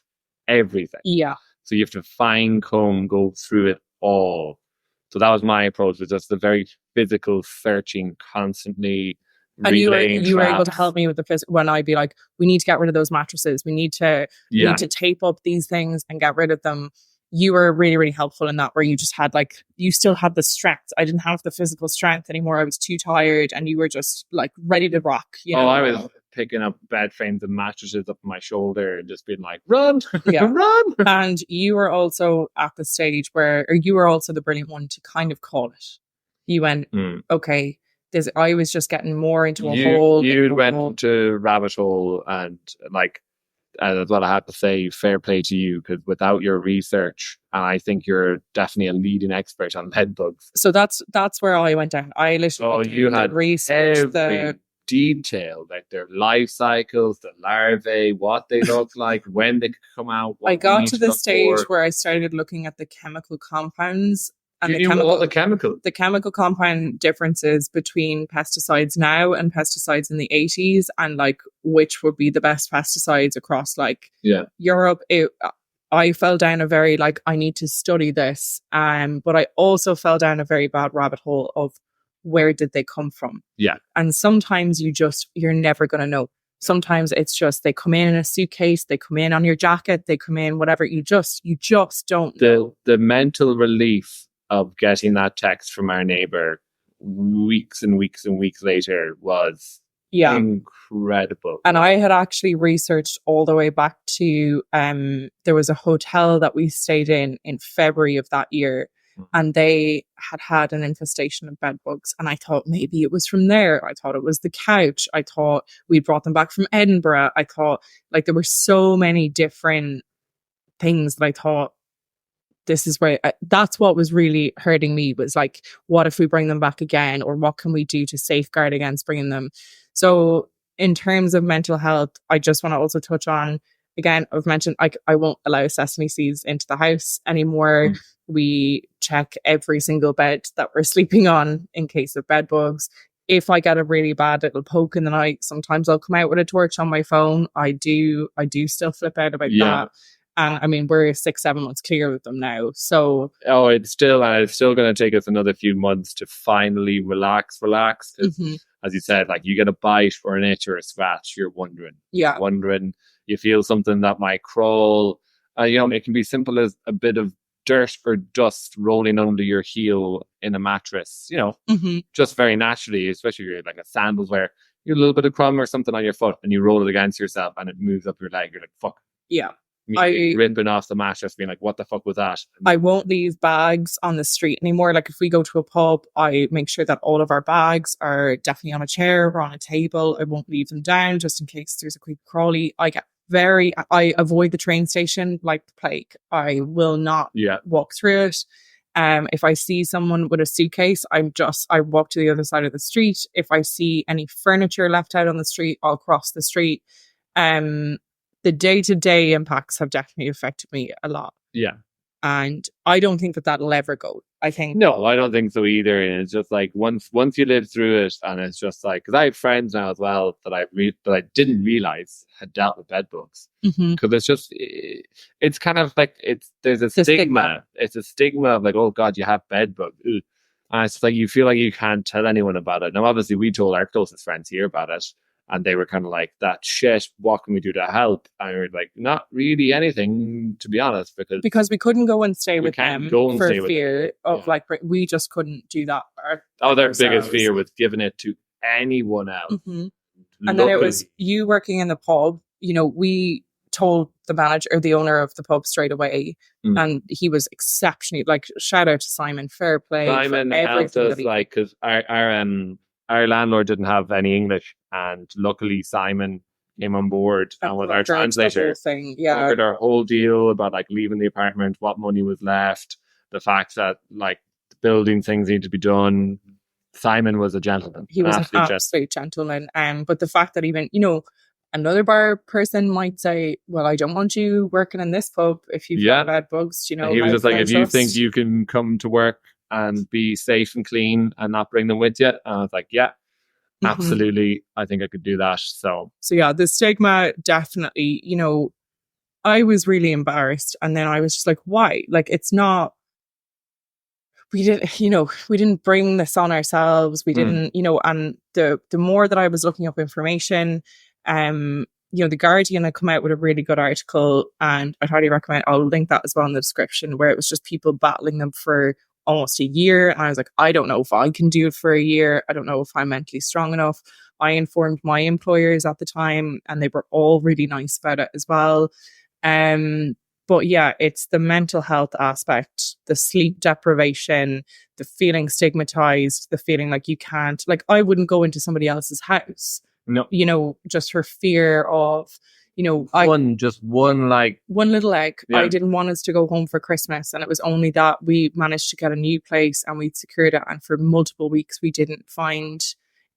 everything. Yeah. So you have to fine comb, go through it all. So that was my approach, was just the very physical searching, constantly And relaying you were able to traps. help me with the physical when I'd be like, we need to get rid of those mattresses. We need to tape up these things and get rid of them. You were really, really helpful in that, where you just had like, you still had the strength. I didn't have the physical strength anymore. I was too tired, and you were just like ready to rock. You know? I was picking up bed frames and mattresses up my shoulder and just being like, run, Yeah. run. And you were also at the stage where, or you were also the brilliant one to kind of call it. You went, okay, I was just getting more into a hole. You went into rabbit hole, and like, that's what I had to say. Fair play to you, because without your research, and I think you're definitely a leading expert on bed bugs. So that's where I went down. I literally you had researched every detail, like their life cycles, the larvae, what they look like, when they could come out. I got to the stage where I started looking at the chemical compounds and the chemical compound differences between pesticides now and pesticides in the 80s, and like which would be the best pesticides across like Europe. I fell down a very like, I need to study this, but I also fell down a very bad rabbit hole of where did they come from. And sometimes you're never going to know. Sometimes it's just they come in a suitcase, they come in on your jacket, they come in whatever. You just don't know. The mental relief of getting that text from our neighbor weeks and weeks and weeks later was incredible. And I had actually researched all the way back to there was a hotel that we stayed in February of that year, and they had an infestation of bed bugs, and I thought maybe it was from there. I thought it was the couch. I thought we brought them back from Edinburgh. I thought like there were so many different things that I thought, this is where that's what was really hurting me, was like, what if we bring them back again, or what can we do to safeguard against bringing them? So in terms of mental health, I just want to also touch on, again, I've mentioned I won't allow sesame seeds into the house anymore. We check every single bed that we're sleeping on in case of bed bugs. If I get a really bad little poke in the night, sometimes I'll come out with a torch on my phone. I do still flip out about that. And I mean, we're 6-7 months clear with them now. So it's still going to take us another few months to finally relax. As you said, like you get a bite or an itch or a scratch, you're wondering. You feel something that might crawl. It can be simple as a bit of dirt or dust rolling under your heel in a mattress. Just very naturally, especially if you're like a sandals where you have a little bit of crumb or something on your foot and you roll it against yourself and it moves up your leg. You're like, fuck. Ripping off the mattress, being like, what the fuck was that? I won't leave bags on the street anymore. Like if we go to a pub, I make sure that all of our bags are definitely on a chair or on a table. I won't leave them down just in case there's a creepy crawly. I avoid the train station like the plague. I will not walk through it. If I see someone with a suitcase, I walk to the other side of the street. If I see any furniture left out on the street, I'll cross the street. The day-to-day impacts have definitely affected me a lot. And I don't think that that'll ever go. I don't think so either. And it's just like once you live through it, and it's just like, because I have friends now as well that I didn't realize had dealt with bed bugs. Because it's kind of like there's a stigma. It's a stigma of like, oh God, you have bed bugs. Ugh. And it's like you feel like you can't tell anyone about it. Now, obviously, we told our closest friends here about it. And they were kind of like, that shit, what can we do to help? And we were like, not really anything, to be honest. Because we couldn't go and stay with them for fear of like, we just couldn't do that. Their biggest fear was giving it to anyone else. And then it was you working in the pub. We told the manager or the owner of the pub straight away. And he was exceptionally, like, shout out to Simon, fair play. Simon helped us, like, because our landlord didn't have any English, and luckily Simon came on board and was our translator. Covered our whole deal about like leaving the apartment, what money was left, the fact that like building things need to be done. Simon was a gentleman. He was an absolute gentleman. But the fact that even, another bar person might say, well, I don't want you working in this pub if you've got bed bugs, He was just like, if you think you can come to work and be safe and clean and not bring them with you. And I was like, absolutely. I think I could do that. So yeah, the stigma definitely, I was really embarrassed. And then I was just like, why? Like, it's not, we didn't, we didn't bring this on ourselves. We didn't, and the more that I was looking up information, the Guardian had come out with a really good article, and I'd highly recommend, I'll link that as well in the description, where it was just people battling them for almost a year. And I was like, I don't know if I can do it for a year. I don't know if I'm mentally strong enough. I informed my employers at the time, and they were all really nice about it as well. But yeah, it's the mental health aspect, the sleep deprivation, the feeling stigmatized, the feeling like you can't, like, I wouldn't go into somebody else's house. No. Just for fear of, one little egg. Yeah. I didn't want us to go home for Christmas. And it was only that we managed to get a new place and we'd secured it. And for multiple weeks, we didn't find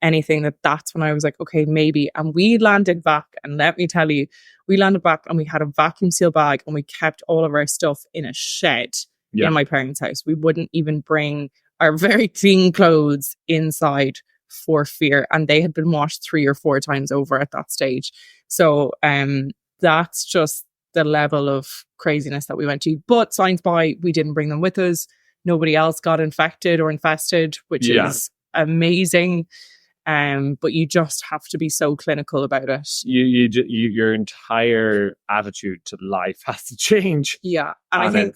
anything. That's when I was like, okay, maybe. And we landed back, and let me tell you, we landed back and we had a vacuum seal bag, and we kept all of our stuff in a shed in my parents' house. We wouldn't even bring our very clean clothes inside for fear, and they had been washed 3 or 4 times over at that stage. So that's just the level of craziness that we went to. But science by, we didn't bring them with us. Nobody else got infected or infested, which is amazing. But you just have to be so clinical about it. Your entire attitude to life has to change. Yeah. And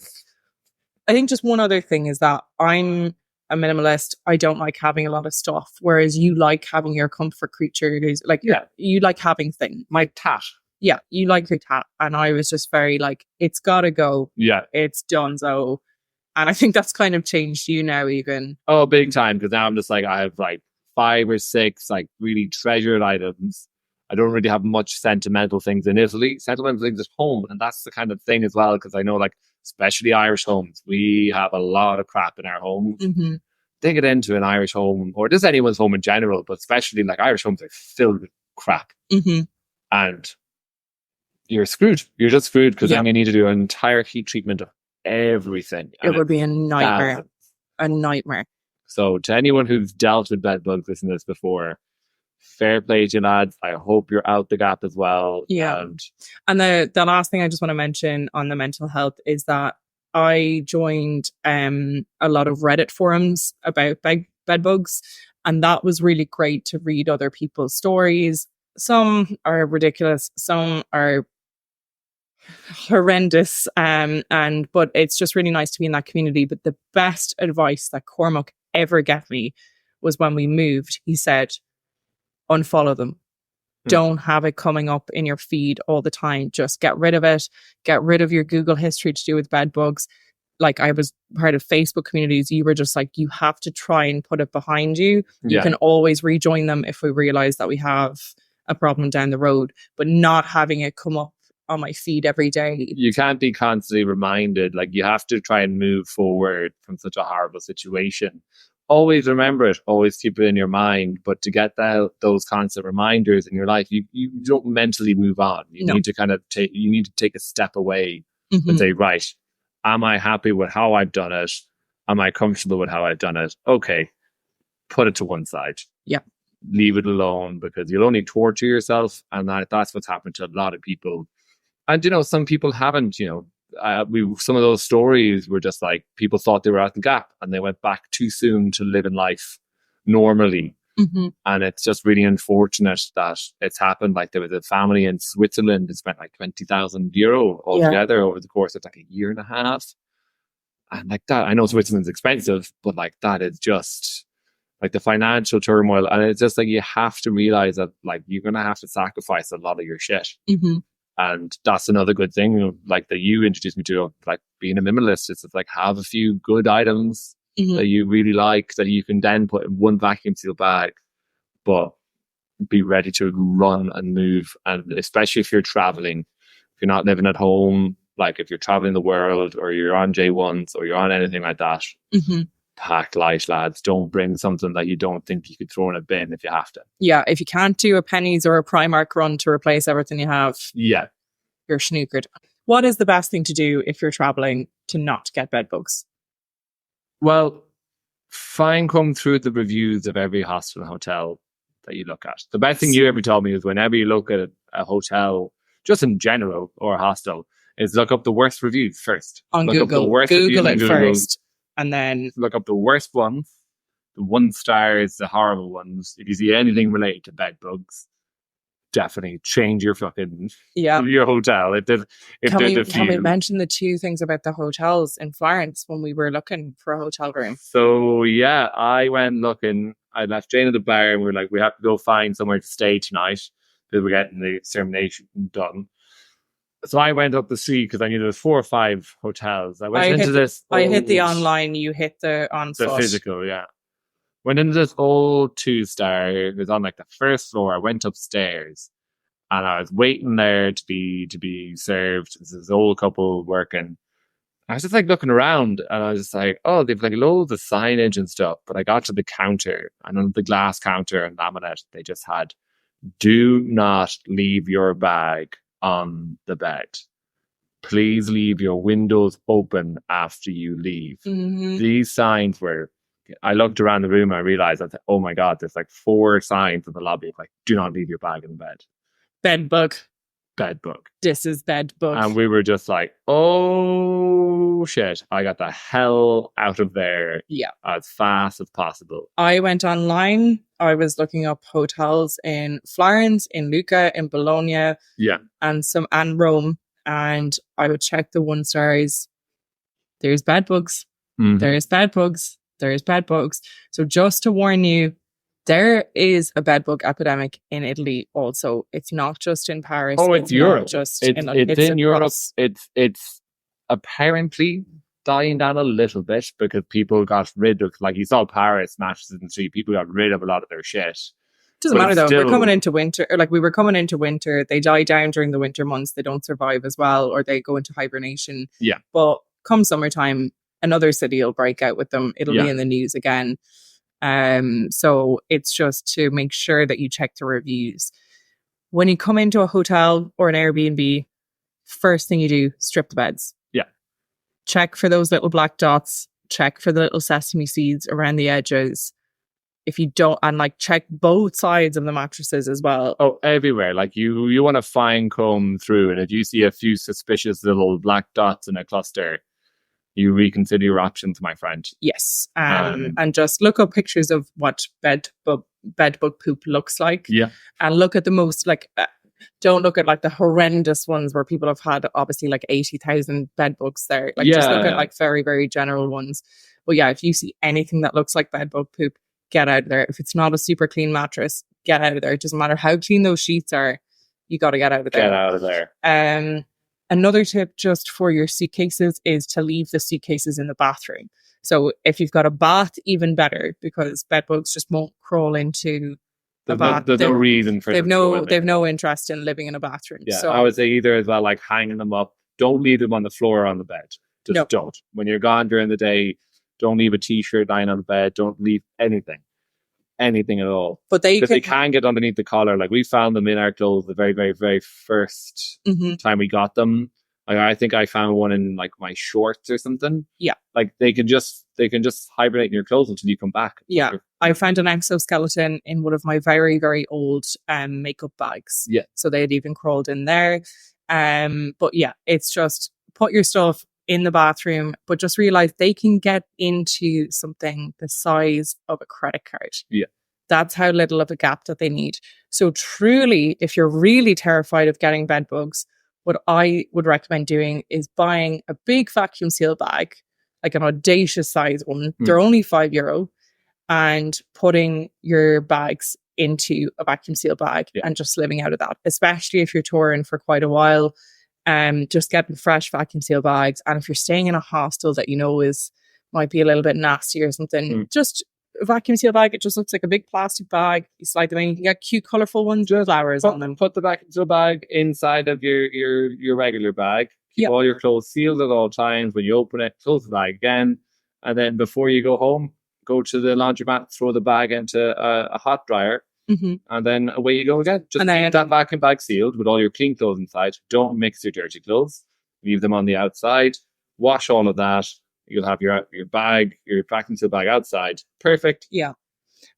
I think just one other thing is that I'm a minimalist. I don't like having a lot of stuff, whereas you like having your comfort creatures. Like, you like having things. My cat. Yeah, you like your cat. And I was just very like, it's gotta go. Yeah. It's done so. And I think that's kind of changed you now even. Oh, big time. Because now I'm just like, I have like 5 or 6 like really treasured items. I don't really have much sentimental things in Italy. Sentimental things at home. And that's the kind of thing as well. Because I know, like, especially Irish homes, we have a lot of crap in our homes. Mm-hmm. They get into an Irish home, or just anyone's home in general, but especially like Irish homes are filled with crap. Mm-hmm. And you're screwed. You're just screwed, because then you need to do an entire heat treatment of everything. It would be a nightmare. Thousands. A nightmare. So to anyone who's dealt with bedbugs listening to this before, fair play to you, lads. I hope you're out the gap as well. Yeah. And the last thing I just want to mention on the mental health is that I joined a lot of Reddit forums about bedbugs, and that was really great to read other people's stories. Some are ridiculous, some are horrendous, but it's just really nice to be in that community. But the best advice that Cormac ever gave me was when we moved. He said, unfollow them. Don't have it coming up in your feed all the time. Just get rid of it. Get rid of your Google history to do with bed bugs. Like, I was part of Facebook communities. You were just like, you have to try and put it behind you. You can always rejoin them if we realize that we have a problem down the road, but not having it come up on my feed every day. You can't be constantly reminded. Like, you have to try and move forward from such a horrible situation. Always remember it, always keep it in your mind. But to get those constant reminders in your life, you don't mentally move on. You need to kind of take a step away and say, right, am I happy with how I've done it? Am I comfortable with how I've done it? Okay, put it to one side. Yeah. Leave it alone, because you'll only torture yourself. And that's what's happened to a lot of people. And, some people haven't, some of those stories were just like, people thought they were at the gap and they went back too soon to live in life normally. And it's just really unfortunate that it's happened. Like, there was a family in Switzerland that spent like €20,000 altogether over the course of like a year and a half. And like that, I know Switzerland's expensive, but like, that is just like the financial turmoil. And it's just like, you have to realize that like, you're going to have to sacrifice a lot of your shit. And that's another good thing, like, that you introduced me to, like, being a minimalist. It's like, have a few good items that you really like that you can then put in one vacuum seal bag, but be ready to run and move. And especially if you're traveling, if you're not living at home, like if you're traveling the world, or you're on J1s, or you're on anything like that, pack light, lads. Don't bring something that you don't think you could throw in a bin if you have to. Yeah, if you can't do a Pennies or a Primark run to replace everything you have, you're snookered. What is the best thing to do if you're traveling to not get bed bugs? Well, come through the reviews of every hostel and hotel that you look at. The best thing you ever told me is, whenever you look at a hotel, just in general, or a hostel, is look up the worst reviews first. On Look up the Google. worst Google reviews it on Google. first. And then Look up the worst ones, the 1 stars, the horrible ones. If you see anything related to bed bugs, definitely change your fucking your hotel. Can we mention the 2 things about the hotels in Florence when we were looking for a hotel room? So yeah, I went looking. I left Jane at the bar and we were like, we have to go find somewhere to stay tonight because we're getting the extermination done. So I went up the street because I knew there was 4 or 5 hotels. I hit the online, you hit the on the foot. physical, yeah. Went into this old 2-star. It was on like the first floor. I went upstairs and I was waiting there to be served. This is an old couple working. I was just like looking around and I was just like, oh, they've like loads of signage and stuff. But I got to the counter and on the glass counter and laminate, they just had, do not leave your bag on the bed. Please leave your windows open after you leave. Mm-hmm. These signs were, I looked around the room and I realized, I thought, oh my God, there's like 4 signs in the lobby of like, do not leave your bag in the bed. Bed bug. This is bed bug. And we were just like, oh shit, I got the hell out of there as fast as possible. I went online. I was looking up hotels in Florence, in Lucca, in Bologna, and Rome. And I would check the 1 stars. There's bed bugs. Mm-hmm. There's bed bugs. There's bed bugs. So just to warn you, there is a bedbug epidemic in Italy also. It's not just in Paris. Oh, it's Europe. It's in Europe. It's apparently dying down a little bit because people got rid of, like you saw Paris mattresses in the street, people got rid of a lot of their shit. Doesn't matter though. We're coming into winter. We were coming into winter. They die down during the winter months. They don't survive as well, or they go into hibernation. Yeah. But come summertime, another city will break out with them. It'll be in the news again. So it's just to make sure that you check the reviews. When you come into a hotel or an Airbnb, first thing you do, strip the beds. Yeah. Check for those little black dots. Check for the little sesame seeds around the edges. If you don't, and like check both sides of the mattresses as well. Oh, everywhere. Like you want to fine comb through, and if you see a few suspicious little black dots in a cluster, you reconsider your options, my friend. Yes. And just look up pictures of what bed bug poop looks like. Yeah. And look at the most, don't look at like the horrendous ones where people have had obviously like 80,000 bed bugs there. Just look at like very, very general ones. But yeah, if you see anything that looks like bed bug poop, get out of there. If it's not a super clean mattress, get out of there. It doesn't matter how clean those sheets are. You got to get out of there. Get out of there. Another tip just for your suitcases is to leave the suitcases in the bathroom. So if you've got a bath, even better, because bed bugs just won't crawl into a bath. There's no reason for they've no interest in living in a bathroom. Yeah, so I would say either as well, like hanging them up. Don't leave them on the floor or on the bed. Just don't. When you're gone during the day, don't leave a t-shirt lying on the bed. Don't leave anything at all. But they can get underneath the collar. Like we found them in our clothes the very, very, very first time we got them. Like, I think I found one in like my shorts or something. Yeah. Like they can just hibernate in your clothes until you come back. Yeah. I found an exoskeleton in one of my very, very old makeup bags. Yeah. So they had even crawled in there. But yeah, it's just put your stuff in the bathroom, but just realize they can get into something the size of a credit card. Yeah. That's how little of a gap that they need. So truly, if you're really terrified of getting bed bugs, what I would recommend doing is buying a big vacuum seal bag, like an audacious size one. They're only €5, and putting your bags into a vacuum seal bag and just living out of that, especially if you're touring for quite a while. Just getting fresh vacuum seal bags. And if you're staying in a hostel that might be a little bit nasty or something, just a vacuum seal bag. It just looks like a big plastic bag. You slide them in. You can get cute, colourful ones with flowers on them. Put the vacuum seal bag inside of your regular bag. Keep all your clothes sealed at all times. When you open it, close the bag again. And then before you go home, go to the laundromat, throw the bag into a hot dryer. And then away you go again. Just keep that vacuum bag sealed with all your clean clothes inside. Don't mix your dirty clothes. Leave them on the outside. Wash all of that. You'll have your bag, your vacuum seal bag outside. Perfect. Yeah.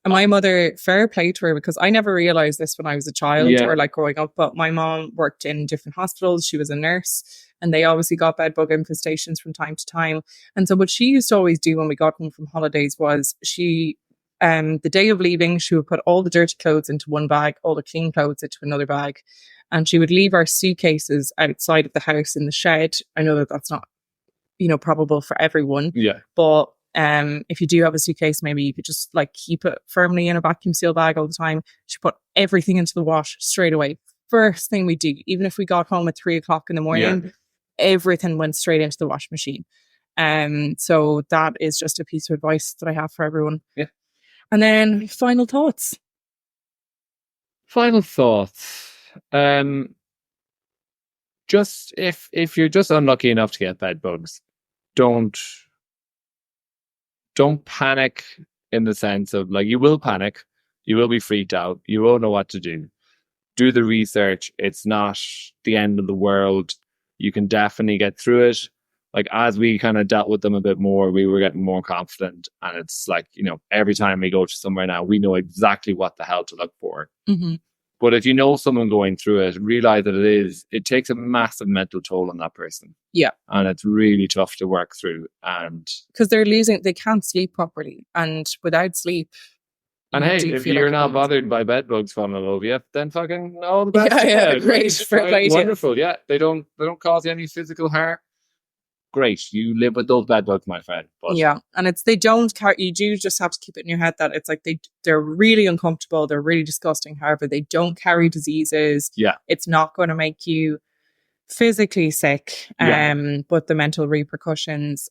And my mother, fair play to her, because I never realized this when I was a child or like growing up, but my mom worked in different hospitals. She was a nurse and they obviously got bed bug infestations from time to time. And so what she used to always do when we got home from holidays was the day of leaving, she would put all the dirty clothes into one bag, all the clean clothes into another bag. And she would leave our suitcases outside of the house in the shed. I know that that's not, probable for everyone. Yeah. But if you do have a suitcase, maybe you could just like keep it firmly in a vacuum seal bag all the time. She put everything into the wash straight away. First thing we do, even if we got home at 3:00 in the morning, everything went straight into the washing machine. So that is just a piece of advice that I have for everyone. Yeah. And then final thoughts. Just if you're just unlucky enough to get bed bugs, don't panic, in the sense of like, you will panic, you will be freaked out, you won't know what to do. Do the research. It's not the end of the world. You can definitely get through it. Like, as we kind of dealt with them a bit more, we were getting more confident. And it's like, every time we go to somewhere now, we know exactly what the hell to look for. Mm-hmm. But if you know someone going through it, realize that it takes a massive mental toll on that person. Yeah. And it's really tough to work through. And because they can't sleep properly. And without sleep, and hey, if you're not bothered by bed bugs falling all over you, then fucking all the best. Yeah, great. Wonderful. Yeah. They don't cause you any physical harm. Great. You live with those bed bugs, my friend. But yeah. And they don't carry, you do just have to keep it in your head that it's like they're really uncomfortable. They're really disgusting. However, they don't carry diseases. Yeah. It's not going to make you physically sick. But the mental repercussions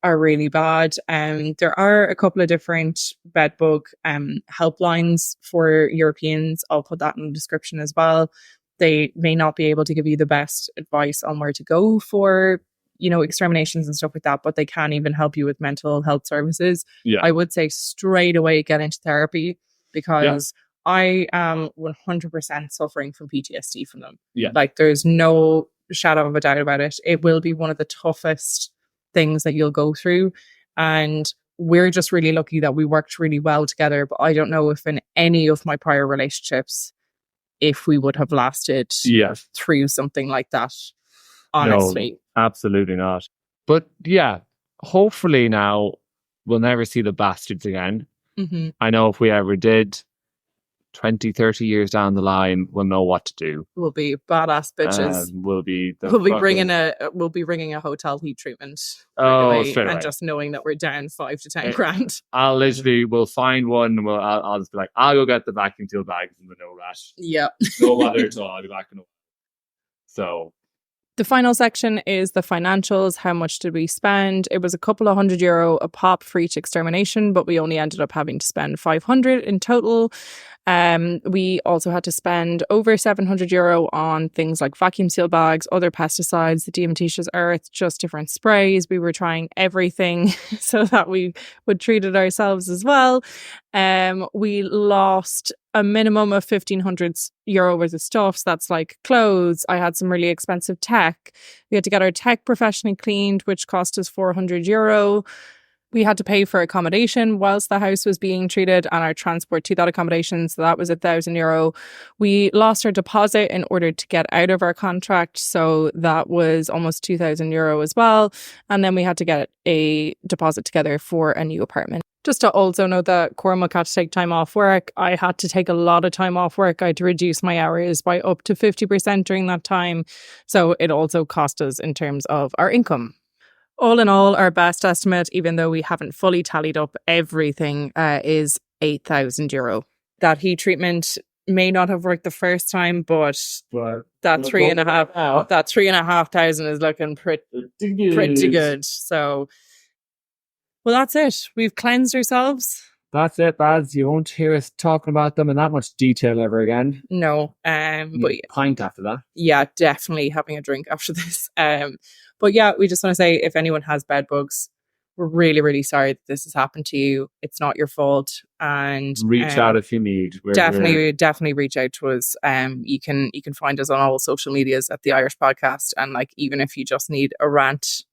are really bad. There are a couple of different bed bug helplines for Europeans. I'll put that in the description as well. They may not be able to give you the best advice on where to go for exterminations and stuff like that, but they can even help you with mental health services. I would say straight away get into therapy, because I am 100% suffering from PTSD from them. Like, there's no shadow of a doubt about it. It will be one of the toughest things that you'll go through, and we're just really lucky that we worked really well together. But I don't know if in any of my prior relationships, if we would have lasted through something like that. Honestly, no, absolutely not. But yeah, hopefully now we'll never see the bastards again. Mm-hmm. I know if we ever did, 20, 30 years down the line, we'll know what to do. We'll be badass bitches. We'll be ringing a hotel heat treatment. Straight away. And just knowing that we're down 5 to 10 grand. We'll find one. And I'll just be like, I'll go get the vacuum seal bags and the no rash. Yeah. No bother at all. I'll be back in a while. So. The final section is the financials. How much did we spend? It was a couple of €100 a pop for each extermination, but we only ended up having to spend 500 in total. We also had to spend over €700 on things like vacuum seal bags, other pesticides, the diatomaceous earth, just different sprays. We were trying everything so that we would treat it ourselves as well. We lost a minimum of €1,500 worth of stuff. So that's like clothes. I had some really expensive tech. We had to get our tech professionally cleaned, which cost us €400. We had to pay for accommodation whilst the house was being treated, and our transport to that accommodation. So that was €1,000. We lost our deposit in order to get out of our contract. So that was almost €2,000 as well. And then we had to get a deposit together for a new apartment. Just to also note that Cormac had to take time off work. I had to take a lot of time off work. I had to reduce my hours by up to 50% during that time. So it also cost us in terms of our income. All in all, our best estimate, even though we haven't fully tallied up everything, is €8,000. That heat treatment may not have worked the first time, but that 3,500 is looking pretty good. So, well, that's it. We've cleansed ourselves. That's it, lads. You won't hear us talking about them in that much detail ever again. No. But pint after that. Yeah, definitely having a drink after this. But yeah, we just want to say, if anyone has bed bugs, we're really, really sorry that this has happened to you. It's not your fault. And reach out if you need. Definitely reach out to us. You can find us on all social medias at the Irish Podcast. And like, even if you just need a rant,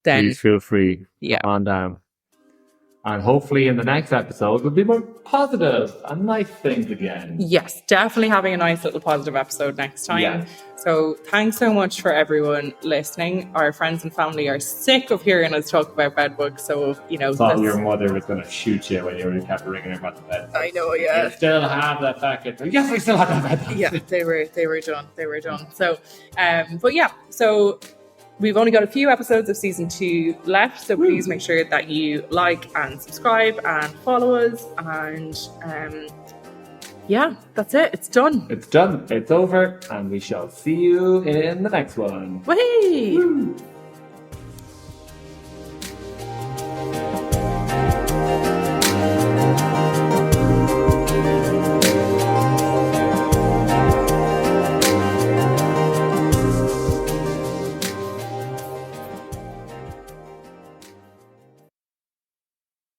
then please feel free. Yeah. Come on down. And hopefully in the next episode we'll be more positive and nice things again. Yes, definitely having a nice little positive episode next time. Yeah. So thanks so much for everyone listening. Our friends and family are sick of hearing us talk about bedbugs. So, you know, thought your mother was going to shoot you when you kept ringing her about the bed. I know, yeah. You still have that packet. Yes, we still have that bed. Yeah, they were done. So, but yeah, so we've only got a few episodes of season 2 left, so please make sure that you like and subscribe and follow us. And yeah, that's it. It's done. It's done. It's over, and we shall see you in the next one. Whee!